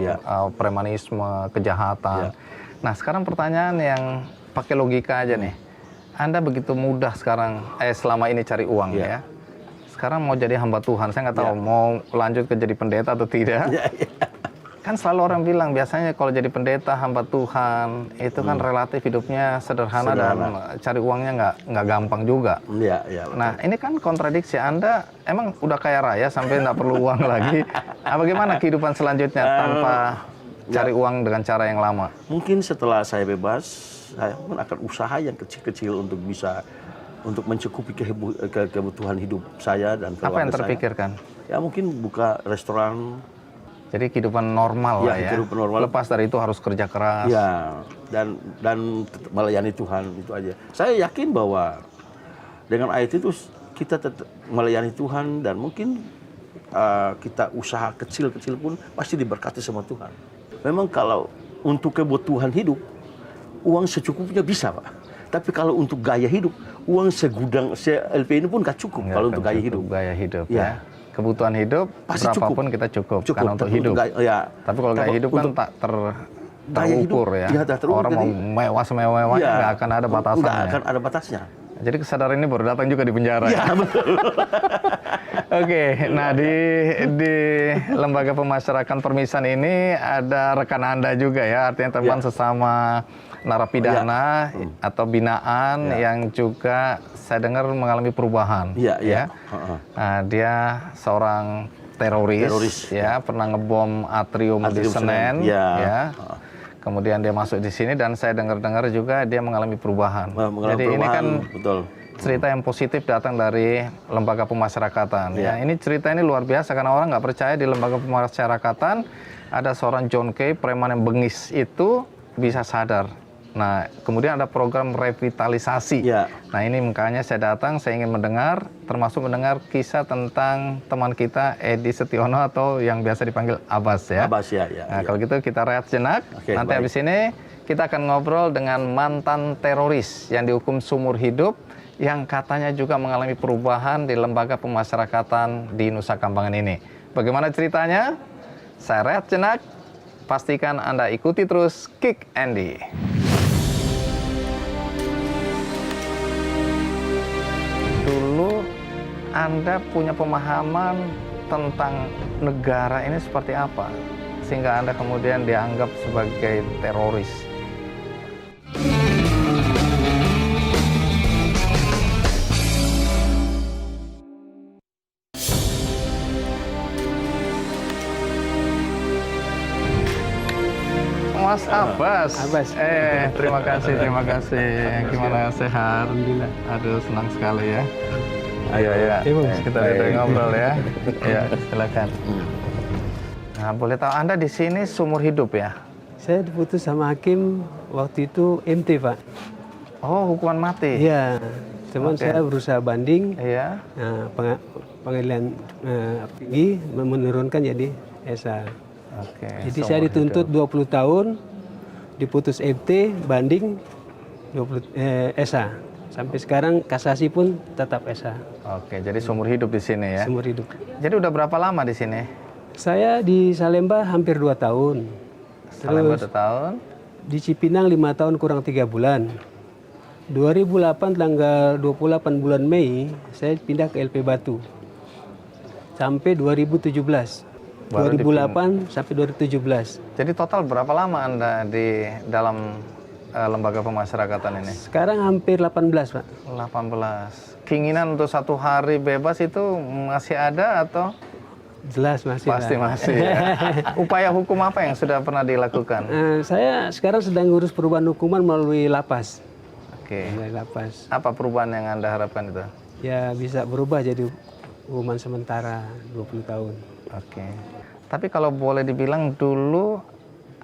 premanisme, kejahatan. Nah, sekarang pertanyaan yang pakai logika aja nih. Anda begitu mudah sekarang, selama ini cari uang ya. Sekarang mau jadi hamba Tuhan, saya nggak tahu mau lanjut ke jadi pendeta atau tidak. Kan selalu orang bilang biasanya kalau jadi pendeta hamba Tuhan itu kan relatif hidupnya sederhana dan cari uangnya nggak gampang juga. Nah ini kan kontradiksi, Anda emang udah kaya raya sampai nggak perlu uang lagi. Bagaimana kehidupan selanjutnya tanpa cari uang dengan cara yang lama? Mungkin setelah saya bebas, saya pun akan usaha yang kecil-kecil untuk bisa mencukupi kebutuhan hidup saya dan keluarga saya. Apa yang terpikirkan? Ya mungkin buka restoran. Jadi kehidupan normal lah ya. Kehidupan normal. Lepas dari itu harus kerja keras. Ya, dan melayani Tuhan, itu aja. Saya yakin bahwa dengan ayat itu kita tetap melayani Tuhan, dan mungkin kita usaha kecil-kecil pun pasti diberkati sama Tuhan. Memang kalau untuk kebutuhan hidup, uang secukupnya bisa, Pak. Tapi kalau untuk gaya hidup, uang segudang LP ini pun gak cukup kalau untuk gaya hidup. Gaya hidup ya. Kebutuhan hidup pasti berapapun kita cukup karena untuk hidup. Tapi kalau gaya hidup kan tak terukur ya. Orang mau mewah semewah-mewahnya nggak akan ada batasannya. Nggak akan ada batasnya. Jadi kesadaran ini baru datang juga di penjara. Iya, betul. Oke, nah di Lembaga Pemasyarakatan Permisan ini ada rekan Anda juga ya, artinya teman sesama narapidana atau binaan yang juga saya dengar mengalami perubahan. Nah, dia seorang teroris ya, pernah ngebom atrium di Senen ya. Kemudian dia masuk di sini dan saya dengar-dengar juga dia mengalami perubahan. Jadi ini kan cerita yang positif datang dari lembaga pemasyarakatan. Ya, ini cerita ini luar biasa karena orang nggak percaya di lembaga pemasyarakatan ada seorang John Kay, preman yang bengis itu bisa sadar. Nah, kemudian ada program revitalisasi. Nah, ini makanya saya datang, saya ingin mendengar, termasuk mendengar kisah tentang teman kita Edi Setiono atau yang biasa dipanggil Abbas ya. Abbas ya. Nah, kalau gitu kita rehat jenak. Nanti habis ini kita akan ngobrol dengan mantan teroris yang dihukum seumur hidup, yang katanya juga mengalami perubahan di lembaga pemasyarakatan di Nusa Kambangan ini. Bagaimana ceritanya? Saya rehat jenak. Pastikan Anda ikuti terus Kick Andy. Anda punya pemahaman tentang negara ini seperti apa sehingga Anda kemudian dianggap sebagai teroris? Mas Abbas. Terima kasih, terima kasih. Gimana, sehat? Alhamdulillah. Aduh, senang sekali ya. Ayo ya, kita ngobrol ya. Ya, silakan. Nah, boleh tahu Anda di sini seumur hidup ya? Saya diputus sama hakim waktu itu MT, Pak. Oh, hukuman mati? Iya, cuman Oke. saya berusaha banding. Iya. Nah, pengadilan tinggi menurunkan jadi ESA. Oke. Jadi seumur saya dituntut hidup. 20 tahun, diputus MT, banding 20 ESA. Sampai sekarang kasasi pun tetap ESA. Oke, jadi seumur hidup di sini ya? Seumur hidup. Jadi udah berapa lama di sini? Saya di Salemba hampir 2 tahun. Salemba Terus 2 tahun. di Cipinang 5 tahun kurang 3 bulan. 2008 tanggal 28 bulan Mei saya pindah ke LP Batu. Sampai 2017. Baru 2008 sampai 2017. Jadi total berapa lama Anda di dalam lembaga pemasyarakatan ini? Sekarang hampir 18, Pak. 18. Keinginan untuk 1 hari bebas itu masih ada atau? Jelas masih. Pasti Pak. masih ya. Upaya hukum apa yang sudah pernah dilakukan? Saya sekarang sedang ngurus perubahan hukuman melalui lapas. Oke. Melalui lapas. Apa perubahan yang Anda harapkan itu? Ya bisa berubah jadi hukuman sementara 20 tahun. Oke. Tapi kalau boleh dibilang dulu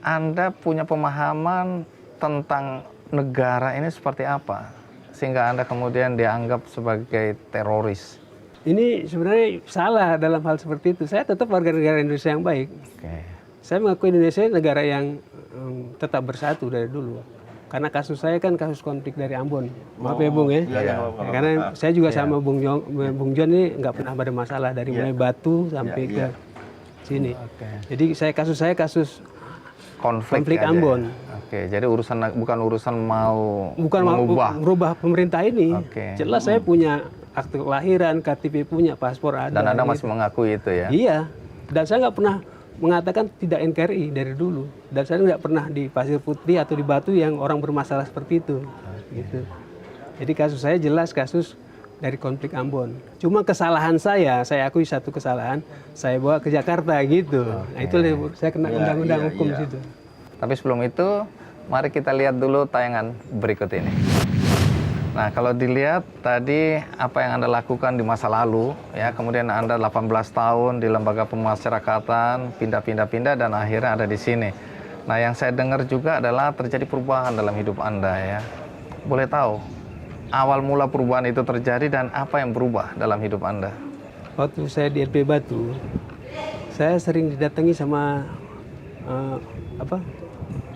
Anda punya pemahaman tentang negara ini seperti apa sehingga Anda kemudian dianggap sebagai teroris? Ini sebenarnya salah dalam hal seperti itu. Saya tetap warga negara Indonesia yang baik. Oke. Saya mengakui Indonesia negara yang tetap bersatu dari dulu. Karena kasus saya kan kasus konflik dari Ambon. Maaf ya Bung ya. Karena saya juga sama Bung John ini nggak pernah ada masalah dari mulai Batu sampai ke sini. Jadi kasus saya kasus konflik aja. Ambon. Oke, jadi bukan urusan mau Bukan merubah pemerintah ini. Oke. Jelas saya punya akte kelahiran, KTP punya, paspor ada. Dan Anda gitu. masih mengakui itu ya? Iya. Dan saya nggak pernah mengatakan tidak NKRI dari dulu. Dan saya nggak pernah di Pasir Putih atau di Batu yang orang bermasalah seperti itu. Gitu. Jadi kasus saya jelas kasus dari konflik Ambon. Cuma kesalahan saya akui satu kesalahan, saya bawa ke Jakarta gitu. Nah itu saya kena undang-undang hukum di situ. Tapi sebelum itu, mari kita lihat dulu tayangan berikut ini. Nah, kalau dilihat tadi apa yang Anda lakukan di masa lalu, ya, kemudian Anda 18 tahun di lembaga pemasyarakatan, pindah-pindah dan akhirnya ada di sini. Nah, yang saya dengar juga adalah terjadi perubahan dalam hidup Anda ya. Boleh tahu awal mula perubahan itu terjadi dan apa yang berubah dalam hidup Anda? Waktu saya di LP Batu, saya sering didatangi sama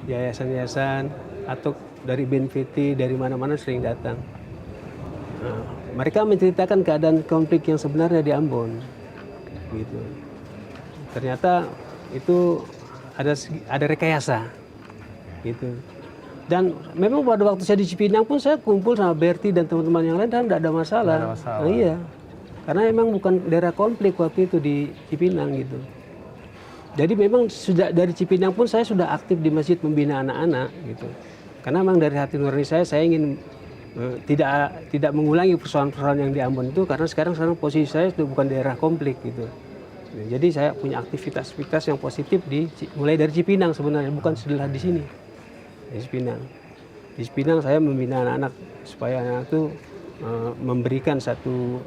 yayasan-yayasan atau dari BNPT, dari mana-mana sering datang. Mereka menceritakan keadaan konflik yang sebenarnya di Ambon, gitu. Ternyata itu ada rekayasa, gitu. Dan memang pada waktu saya di Cipinang pun saya kumpul sama Berti dan teman-teman yang lain dan tidak ada masalah. Tidak ada masalah. Nah, iya, karena memang bukan daerah konflik waktu itu di Cipinang gitu. Jadi memang sudah dari Cipinang pun saya sudah aktif di masjid membina anak-anak gitu. Karena memang dari hati nurani saya ingin tidak mengulangi persoalan-persoalan yang di Ambon itu karena sekarang posisi saya itu bukan daerah konflik gitu. Nah, jadi saya punya aktivitas yang positif mulai dari Cipinang sebenarnya, bukan setelah di sini. Di Cipinang. Di Cipinang saya membina anak-anak supaya anak itu memberikan satu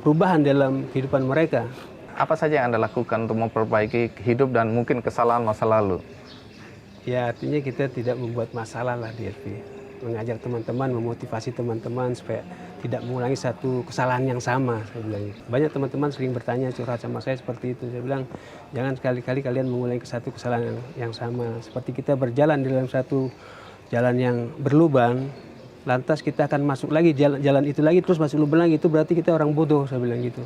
perubahan dalam kehidupan mereka. Apa saja yang Anda lakukan untuk memperbaiki hidup dan mungkin kesalahan masa lalu? Ya artinya kita tidak membuat masalah lah di LP. Mengajak teman-teman, memotivasi teman-teman supaya tidak mengulangi satu kesalahan yang sama. Saya bilang. Banyak teman-teman sering bertanya curhat sama saya seperti itu. Saya bilang jangan sekali-kali kalian mengulangi satu kesalahan yang sama. Seperti kita berjalan dalam satu jalan yang berlubang, lantas kita akan masuk lagi jalan itu lagi terus masuk lubang lagi, itu berarti kita orang bodoh. Saya bilang gitu.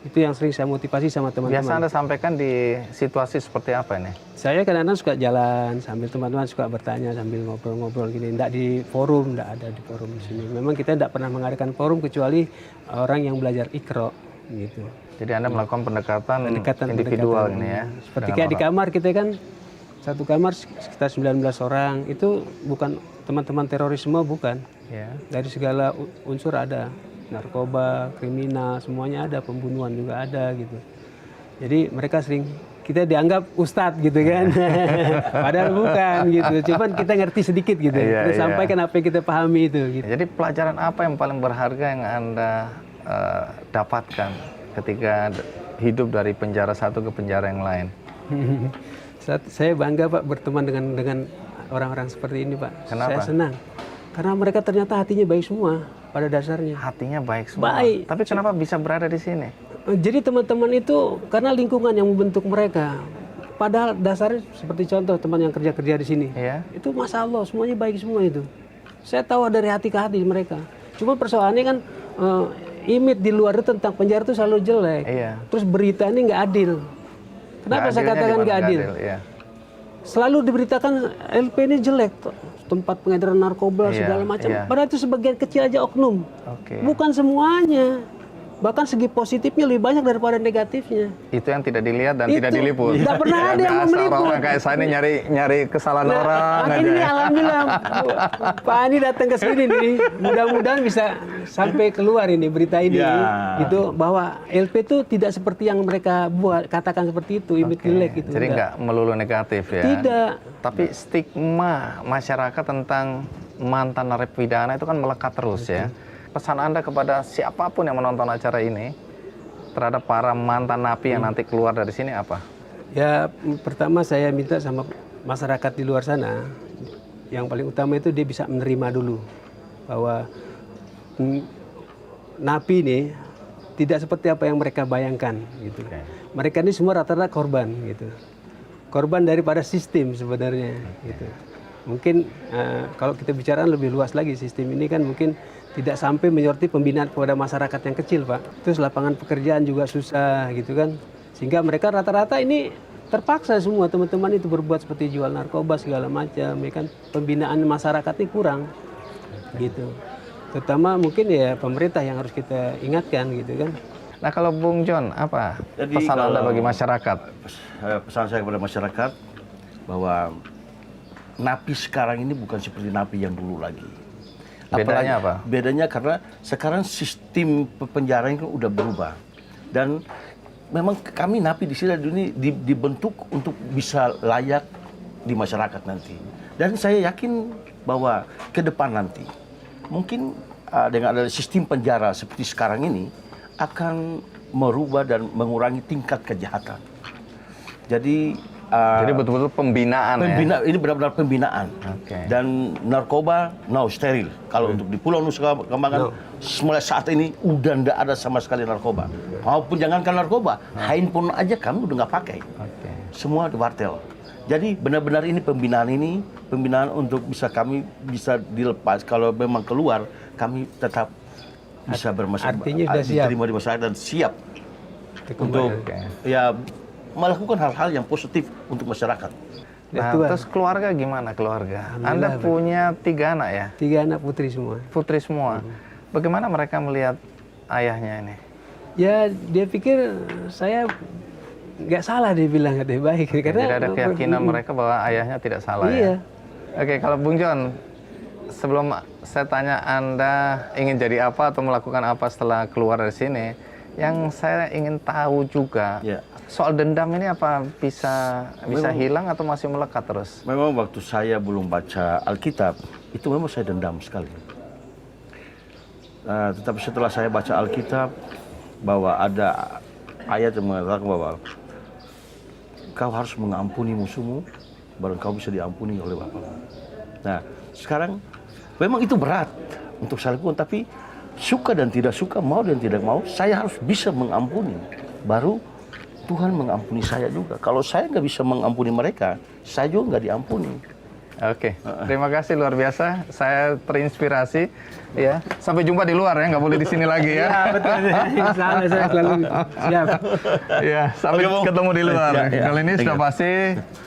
Itu yang sering saya motivasi sama teman-teman. Biasa Anda sampaikan di situasi seperti apa ini? Saya kadang-kadang suka jalan sambil teman-teman suka bertanya sambil ngobrol-ngobrol gini. Nggak di forum, nggak ada di forum di sini. Memang kita nggak pernah mengadakan forum kecuali orang yang belajar Iqra gitu. Jadi Anda melakukan pendekatan individual ini ya? Seperti kayak di kamar kita kan, satu kamar sekitar 19 orang. Itu bukan teman-teman terorisme, bukan. Ya. Dari segala unsur ada. Narkoba, kriminal, semuanya ada, pembunuhan juga ada gitu. Jadi mereka sering, kita dianggap ustadz gitu kan. Padahal bukan gitu, cuman kita ngerti sedikit gitu. Iya, Kita iya. sampaikan apa yang kita pahami itu gitu. Jadi pelajaran apa yang paling berharga yang Anda dapatkan ketika hidup dari penjara satu ke penjara yang lain? Saya bangga Pak berteman dengan orang-orang seperti ini Pak. Kenapa? Saya senang. Karena mereka ternyata hatinya baik semua pada dasarnya. Hatinya baik semua. Baik. Tapi kenapa bisa berada di sini? Jadi teman-teman itu karena lingkungan yang membentuk mereka. Padahal dasarnya seperti contoh teman yang kerja-kerja di sini. Iya. Itu Masya Allah semuanya baik semua itu. Saya tahu dari hati ke hati mereka. Cuma persoalannya kan image di luar itu tentang penjara itu selalu jelek. Iya. Terus berita ini nggak adil. Kenapa saya katakan nggak adil? Iya. Selalu diberitakan LP ini jelek, tempat pengedaran narkoba Iya, segala macam. iya. Padahal itu sebagian kecil aja oknum. Oke. Bukan semuanya. Bahkan segi positifnya lebih banyak daripada negatifnya. Itu yang tidak dilihat dan Itu. tidak diliput. Nggak pernah ada yang Biasa meliput. orang kayak saya ini nyari kesalahan orang Nah, aja. ini alhamdulillah Pak Ani datang ke sini nih. Mudah-mudahan bisa sampai keluar ini berita ini. Ya. Gitu bahwa LP itu tidak seperti yang mereka buat katakan seperti itu, image Oke, jelek gitu. Jadi nggak melulu negatif ya? Tidak. Tapi stigma masyarakat tentang mantan narapidana itu kan melekat terus ya. Pesan Anda kepada siapapun yang menonton acara ini terhadap para mantan napi yang nanti keluar dari sini apa? Ya, pertama saya minta sama masyarakat di luar sana, yang paling utama itu dia bisa menerima dulu bahwa napi ini tidak seperti apa yang mereka bayangkan gitu. Mereka ini semua rata-rata korban gitu. Korban daripada sistem sebenarnya gitu. Mungkin kalau kita bicara lebih luas lagi, sistem ini kan mungkin tidak sampai menyorti pembinaan kepada masyarakat yang kecil, Pak. Terus lapangan pekerjaan juga susah gitu kan. Sehingga mereka rata-rata ini terpaksa semua teman-teman itu berbuat seperti jual narkoba segala macam, ya kan. Pembinaan masyarakat ini kurang gitu. Terutama mungkin ya pemerintah yang harus kita ingatkan gitu kan. Nah kalau Bung John, apa Jadi pesan Anda kalau- bagi masyarakat? Pesan saya kepada masyarakat bahwa napi sekarang ini bukan seperti napi yang dulu lagi. Bedanya apa? Bedanya karena sekarang sistem penjara ini udah berubah. Dan memang kami napi di sini dibentuk untuk bisa layak di masyarakat nanti. Dan saya yakin bahwa ke depan nanti mungkin dengan ada sistem penjara seperti sekarang ini akan merubah dan mengurangi tingkat kejahatan. Jadi betul-betul pembinaan ya? ini benar-benar pembinaan. Oke. Dan narkoba steril. Kalau untuk di Pulau Nusa Kambangan mulai saat ini udah nggak ada sama sekali narkoba. Maupun jangankan narkoba, handphone aja kami udah nggak pakai. Oke. Semua di wartel. Jadi benar-benar ini pembinaan untuk kami bisa dilepas. Kalau memang keluar, kami tetap bisa Artinya sudah siap. diterima di masyarakat dan siap untuk Oke. ya melakukan hal-hal yang positif untuk masyarakat. Nah, Tuhan. terus keluarga gimana keluarga? Alhamdulillah, Anda Pak. punya 3 anak ya? 3 anak putri semua. Putri semua. Bagaimana mereka melihat ayahnya ini? Ya dia pikir saya nggak salah, dia bilang katanya baik. Karena Jadi ada keyakinan mereka bahwa ayahnya tidak salah ya? Iya. Oke, kalau Bung John, sebelum saya tanya Anda ingin jadi apa atau melakukan apa setelah keluar dari sini, yang saya ingin tahu juga, Ya. soal dendam ini apa bisa hilang atau masih melekat terus? Memang waktu saya belum baca Alkitab, itu memang saya dendam sekali. Tetapi setelah saya baca Alkitab, bahwa ada ayat yang mengatakan bahwa kau harus mengampuni musuhmu, baru kau bisa diampuni oleh Bapa. Nah, sekarang memang itu berat untuk saya lakukan, tapi suka dan tidak suka, mau dan tidak mau, saya harus bisa mengampuni. Baru Tuhan mengampuni saya juga. Kalau saya nggak bisa mengampuni mereka, saya juga nggak diampuni. Oke, terima kasih luar biasa. Saya terinspirasi. Ya, sampai jumpa di luar ya, nggak boleh di sini lagi ya. Ya, betul. Insya Allah saya selalu siap. Ya, sampai ketemu di luar. Kali ini sudah pasti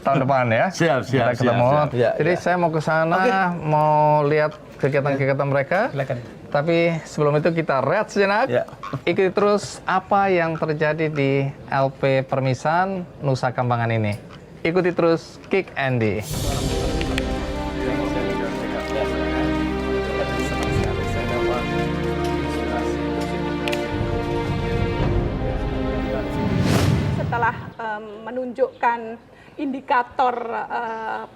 tahun depan ya. Siap, Kita ketemu. Jadi saya mau ke sana, mau lihat kegiatan-kegiatan mereka. Silakan. Tapi sebelum itu kita rehat sejenak. Ya. Ikuti terus apa yang terjadi di LP Permisan Nusa Kambangan ini. Ikuti terus Kick Andy. Setelah menunjukkan indikator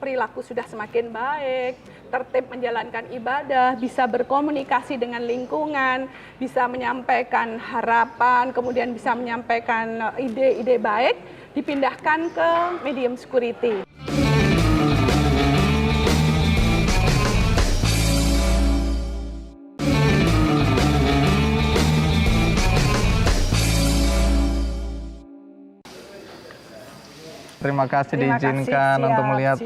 perilaku sudah semakin baik, tertib menjalankan ibadah, bisa berkomunikasi dengan lingkungan, bisa menyampaikan harapan, kemudian bisa menyampaikan ide-ide baik, dipindahkan ke medium security. Terima kasih Terima kasih. diizinkan Siap, untuk melihat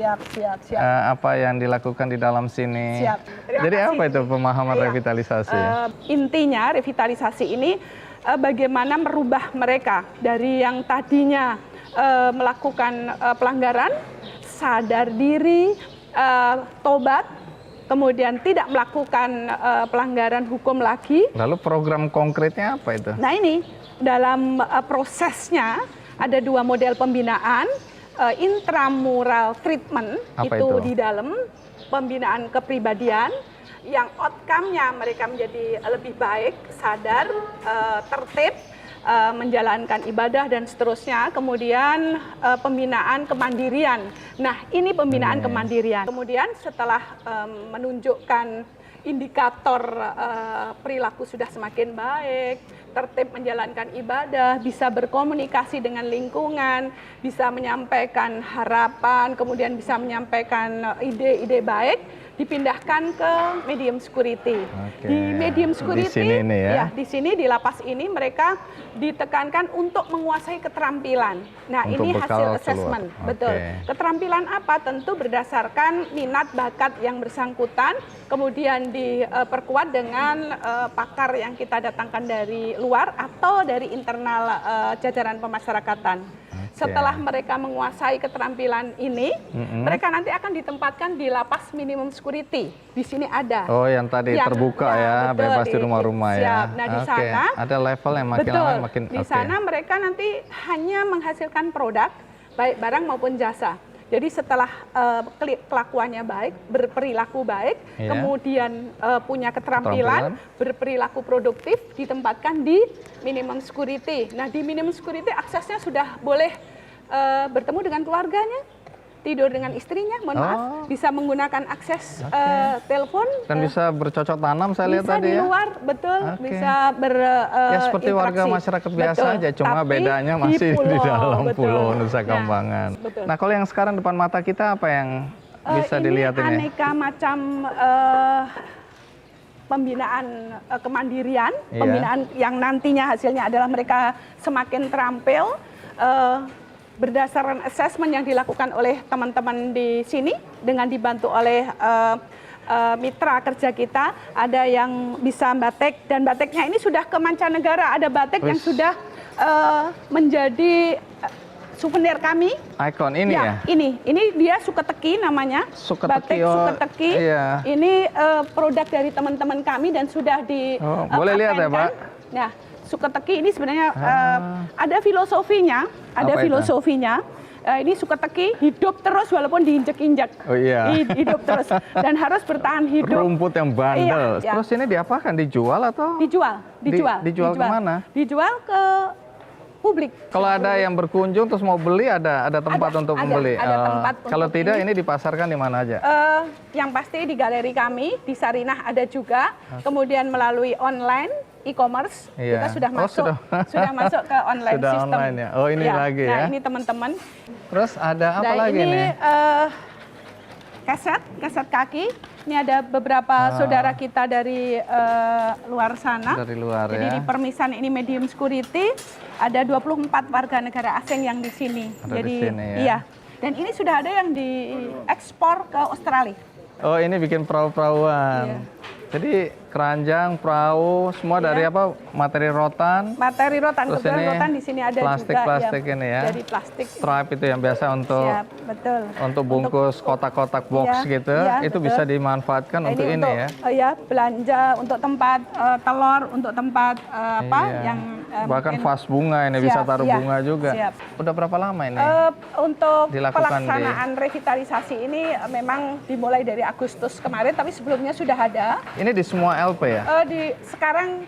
siap. apa yang dilakukan di dalam sini. Siap. Terima Jadi kasih. apa itu pemahaman Iya. revitalisasi? Intinya revitalisasi ini bagaimana merubah mereka dari yang tadinya melakukan pelanggaran, sadar diri, tobat, kemudian tidak melakukan pelanggaran hukum lagi. Lalu program konkretnya apa itu? Nah ini dalam prosesnya ada 2 model pembinaan, intramural treatment. Apa itu itu? di dalam pembinaan kepribadian yang outcome-nya mereka menjadi lebih baik, sadar, tertib, menjalankan ibadah dan seterusnya. Kemudian pembinaan kemandirian. Nah ini pembinaan kemandirian. Kemudian setelah menunjukkan indikator perilaku sudah semakin baik, tertib menjalankan ibadah, bisa berkomunikasi dengan lingkungan, bisa menyampaikan harapan, kemudian bisa menyampaikan ide-ide baik, dipindahkan ke medium security. Oke. Di medium security, Di sini ini ya? di sini di lapas ini mereka ditekankan untuk menguasai keterampilan. Nah, Untuk ini bekal hasil keluar. assessment, Oke. betul. Keterampilan apa? Tentu berdasarkan minat bakat yang bersangkutan, kemudian diperkuat dengan pakar yang kita datangkan dari luar atau dari internal jajaran pemasyarakatan. Setelah mereka menguasai keterampilan ini, mereka nanti akan ditempatkan di lapas minimum security. Di sini ada. Oh, yang tadi terbuka ya, betul, bebas di rumah-rumah ya. siap. Nah, di Oke, sana ada level yang makin betul, lama makin di sana mereka nanti hanya menghasilkan produk, baik barang maupun jasa. Jadi setelah kelakuannya baik, berperilaku baik, Iya. kemudian punya keterampilan, berperilaku produktif, ditempatkan di minimum security. Nah, di minimum security aksesnya sudah boleh bertemu dengan keluarganya, tidur dengan istrinya, mohon maaf, bisa menggunakan akses telepon. Dan bisa bercocok tanam saya lihat Bisa tadi di ya. luar, betul, Oke. bisa Ya seperti warga masyarakat biasa aja, cuma bedanya masih di dalam pulau Nusa Kambangan. betul. Nah, kalau yang sekarang depan mata kita apa yang bisa dilihat ini ini? aneka macam pembinaan kemandirian, Iya. pembinaan yang nantinya hasilnya adalah mereka semakin terampil berdasarkan assessment yang dilakukan oleh teman-teman di sini dengan dibantu oleh mitra kerja kita. Ada yang bisa batik, dan batiknya ini sudah ke mancanegara. Ada batik yang sudah menjadi souvenir kami. Ikon ini ya? Ini dia Suketeki namanya. Suketeki, Batik oh, Suketeki. iya. Ini produk dari teman-teman kami dan sudah di boleh lihat ya, Pak? Nah, Suketeki ini sebenarnya ada filosofinya, Apa itu? Ini Suketeki hidup terus walaupun diinjek-injek. Oh iya. Hidup terus dan harus bertahan hidup. Rumput yang bandel. Iya. Terus ini diapakan? Dijual atau? Dijual. Dijual kemana? Dijual ke publik. Kalau ada yang berkunjung terus mau beli, ada tempat untuk membeli. Ada tempat untuk kalau tidak ini. ini dipasarkan di mana aja? Yang pasti di galeri kami di Sarinah ada juga. Kemudian melalui online e-commerce Iya. kita sudah Oh, masuk sudah. masuk ke online Sudah system. online ya? Oh, ini lagi ya? Nah, ini teman-teman. Terus ada apa Nah, lagi ini nih? keset kaki. Ini ada beberapa saudara kita dari luar sana. Dari luar Jadi ya? di Permisan ini medium security ada 24 warga negara asing yang di sini. Ada Jadi di sini ya? iya. Dan ini sudah ada yang diekspor ke Australia. Oh, ini bikin perahu-perahuan. Iya. Jadi keranjang, perahu, semua dari apa? Materi rotan. Materi rotan, Terus kebetulan ini rotan di sini ada plastik-plastik juga ini ya. dari plastik. Stripe itu yang biasa untuk Siap, betul. untuk bungkus kotak-kotak box Iya, gitu. iya, Itu betul. bisa dimanfaatkan Nah, untuk ini untuk, ya. Ya, belanja untuk tempat telur, untuk tempat apa Iya. yang Bahkan mungkin- vas bunga ini bisa Siap, taruh iya, bunga juga. siap. Udah berapa lama ini? Untuk Dilakukan pelaksanaan revitalisasi ini memang dimulai dari Agustus kemarin, tapi sebelumnya sudah ada. Ini di semua LP ya? Sekarang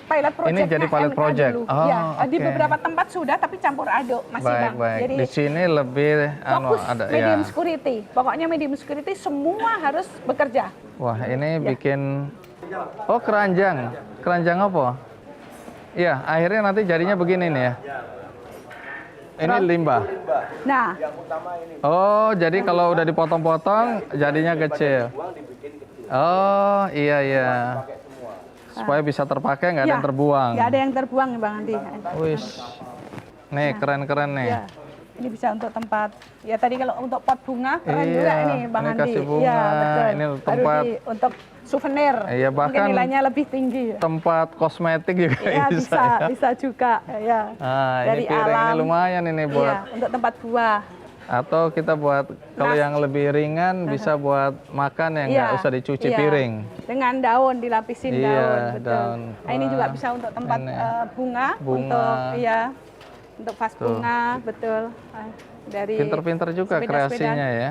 pilot project. Ini jadi pilot project. Oh, ya, di oke. beberapa tempat sudah, tapi campur aduk masih Baik, Bang. baik. Jadi Di sini lebih fokus ada medium ya. security. Pokoknya medium security semua harus bekerja. Wah, ini Ya. bikin oh keranjang. Keranjang apa? Iya, akhirnya nanti jadinya begini nih ya. Ini limbah. Nah, Oh, jadi kalau udah dipotong-potong jadinya kecil. Oh, iya iya. Supaya bisa terpakai, nggak ada ya, yang terbuang. nggak ada yang terbuang Bang Andi. Wih. Nih, keren-keren nih. Ya. Ini bisa untuk tempat. Ya tadi kalau untuk pot bunga keren Iya, juga ini Bang ini Andi. kasih bunga, Iya, betul. ini Baru tempat- untuk souvenir. Iya, Mungkin bahkan nilainya lebih tinggi. Tempat kosmetik juga Ya, bisa. Ya. bisa juga ya. Ah, Dari ini piring alam. ini lumayan ini Iya, buat untuk tempat buah. atau kita buat kalau Nas. yang lebih ringan bisa buat makan yang Iya, nggak usah dicuci iya. piring. Dengan daun dilapisin Iya, daun, betul. daun. Nah, ini juga Wah, bisa untuk tempat ini. bunga, Bunga. untuk ya untuk vas Tuh. bunga, betul. Dari Pinter-pinter juga sepeda-sepedaan. kreasinya ya.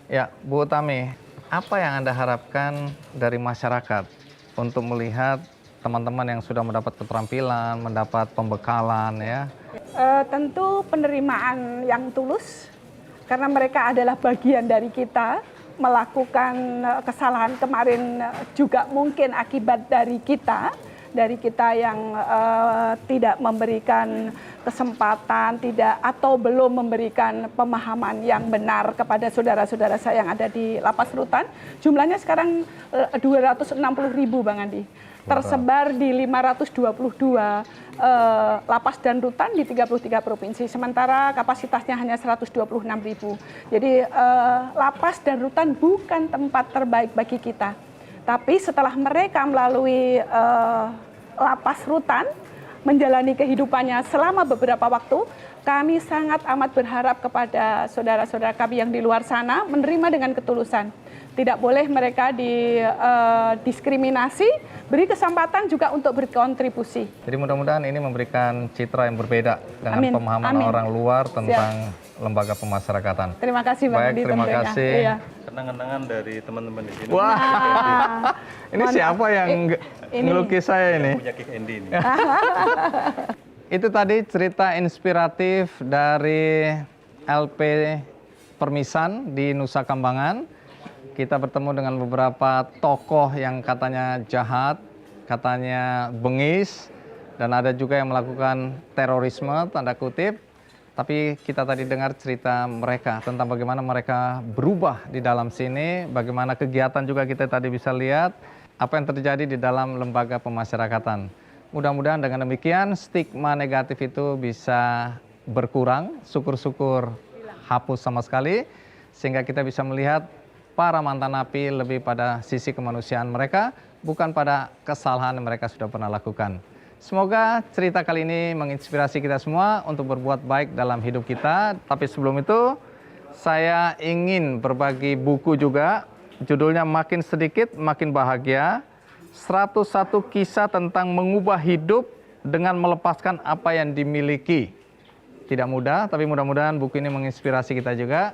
Ya, Bu Utami, apa yang Anda harapkan dari masyarakat untuk melihat teman-teman yang sudah mendapat keterampilan, mendapat pembekalan ya? Tentu penerimaan yang tulus, karena mereka adalah bagian dari kita. Melakukan kesalahan kemarin juga mungkin akibat dari kita yang tidak memberikan kesempatan, atau belum memberikan pemahaman yang benar kepada saudara-saudara saya yang ada di lapas rutan. Jumlahnya sekarang 260.000 Bang Andi. Tersebar di 522 lapas dan rutan di 33 provinsi. Sementara kapasitasnya hanya 126.000. Jadi lapas dan rutan bukan tempat terbaik bagi kita. Tapi setelah mereka melalui lapas rutan, menjalani kehidupannya selama beberapa waktu, kami sangat amat berharap kepada saudara-saudara kami yang di luar sana menerima dengan ketulusan. Tidak boleh mereka didiskriminasi, beri kesempatan juga untuk berkontribusi. Jadi mudah-mudahan ini memberikan citra yang berbeda dengan Amin. pemahaman Amin. orang luar tentang lembaga pemasyarakatan. Terima kasih Bang Baik, Andi terima tentunya. kasih. Iya. Kenang-kenangan dari teman-teman di sini. Wah, ini Mohon siapa maaf. yang Ini. ngelukis saya ini? Punya Kick Andy ini. Itu tadi cerita inspiratif dari LP Permisan di Nusa Kambangan. Kita bertemu dengan beberapa tokoh yang katanya jahat, katanya bengis, dan ada juga yang melakukan terorisme, tanda kutip. Tapi kita tadi dengar cerita mereka tentang bagaimana mereka berubah di dalam sini, bagaimana kegiatan juga kita tadi bisa lihat, apa yang terjadi di dalam lembaga pemasyarakatan. Mudah-mudahan dengan demikian stigma negatif itu bisa berkurang, syukur-syukur hapus sama sekali, sehingga kita bisa melihat para mantan napi lebih pada sisi kemanusiaan mereka, bukan pada kesalahan yang mereka sudah pernah lakukan. Semoga cerita kali ini menginspirasi kita semua untuk berbuat baik dalam hidup kita. Tapi sebelum itu, saya ingin berbagi buku juga, judulnya Makin Sedikit Makin Bahagia, 101 kisah tentang mengubah hidup dengan melepaskan apa yang dimiliki. Tidak mudah, tapi mudah-mudahan buku ini menginspirasi kita juga.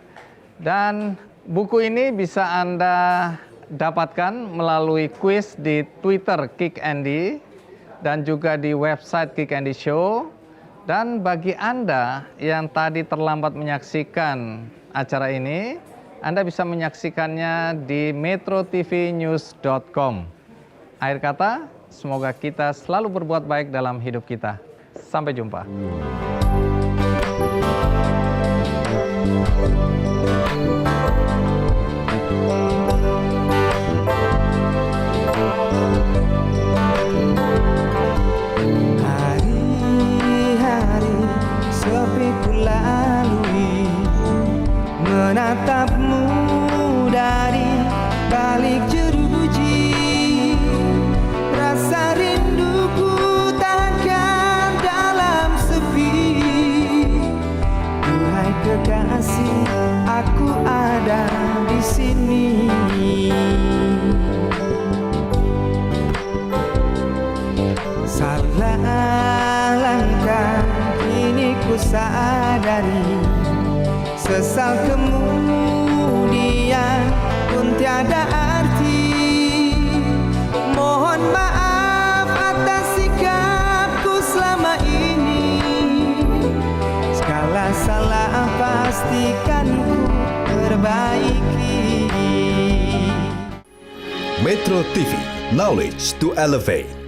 Dan buku ini bisa Anda dapatkan melalui kuis di Twitter Kick Andy dan juga di website Kick Andy Show. Dan bagi Anda yang tadi terlambat menyaksikan acara ini, Anda bisa menyaksikannya di metrotvnews.com. Akhir kata, semoga kita selalu berbuat baik dalam hidup kita. Sampai jumpa. Hari-hari sepi ku lalui, ku sadari, sesal kemudian pun tiada arti. Mohon maaf atas sikapku selama ini, segala salah pastikan ku perbaiki. Metro TV, knowledge to elevate.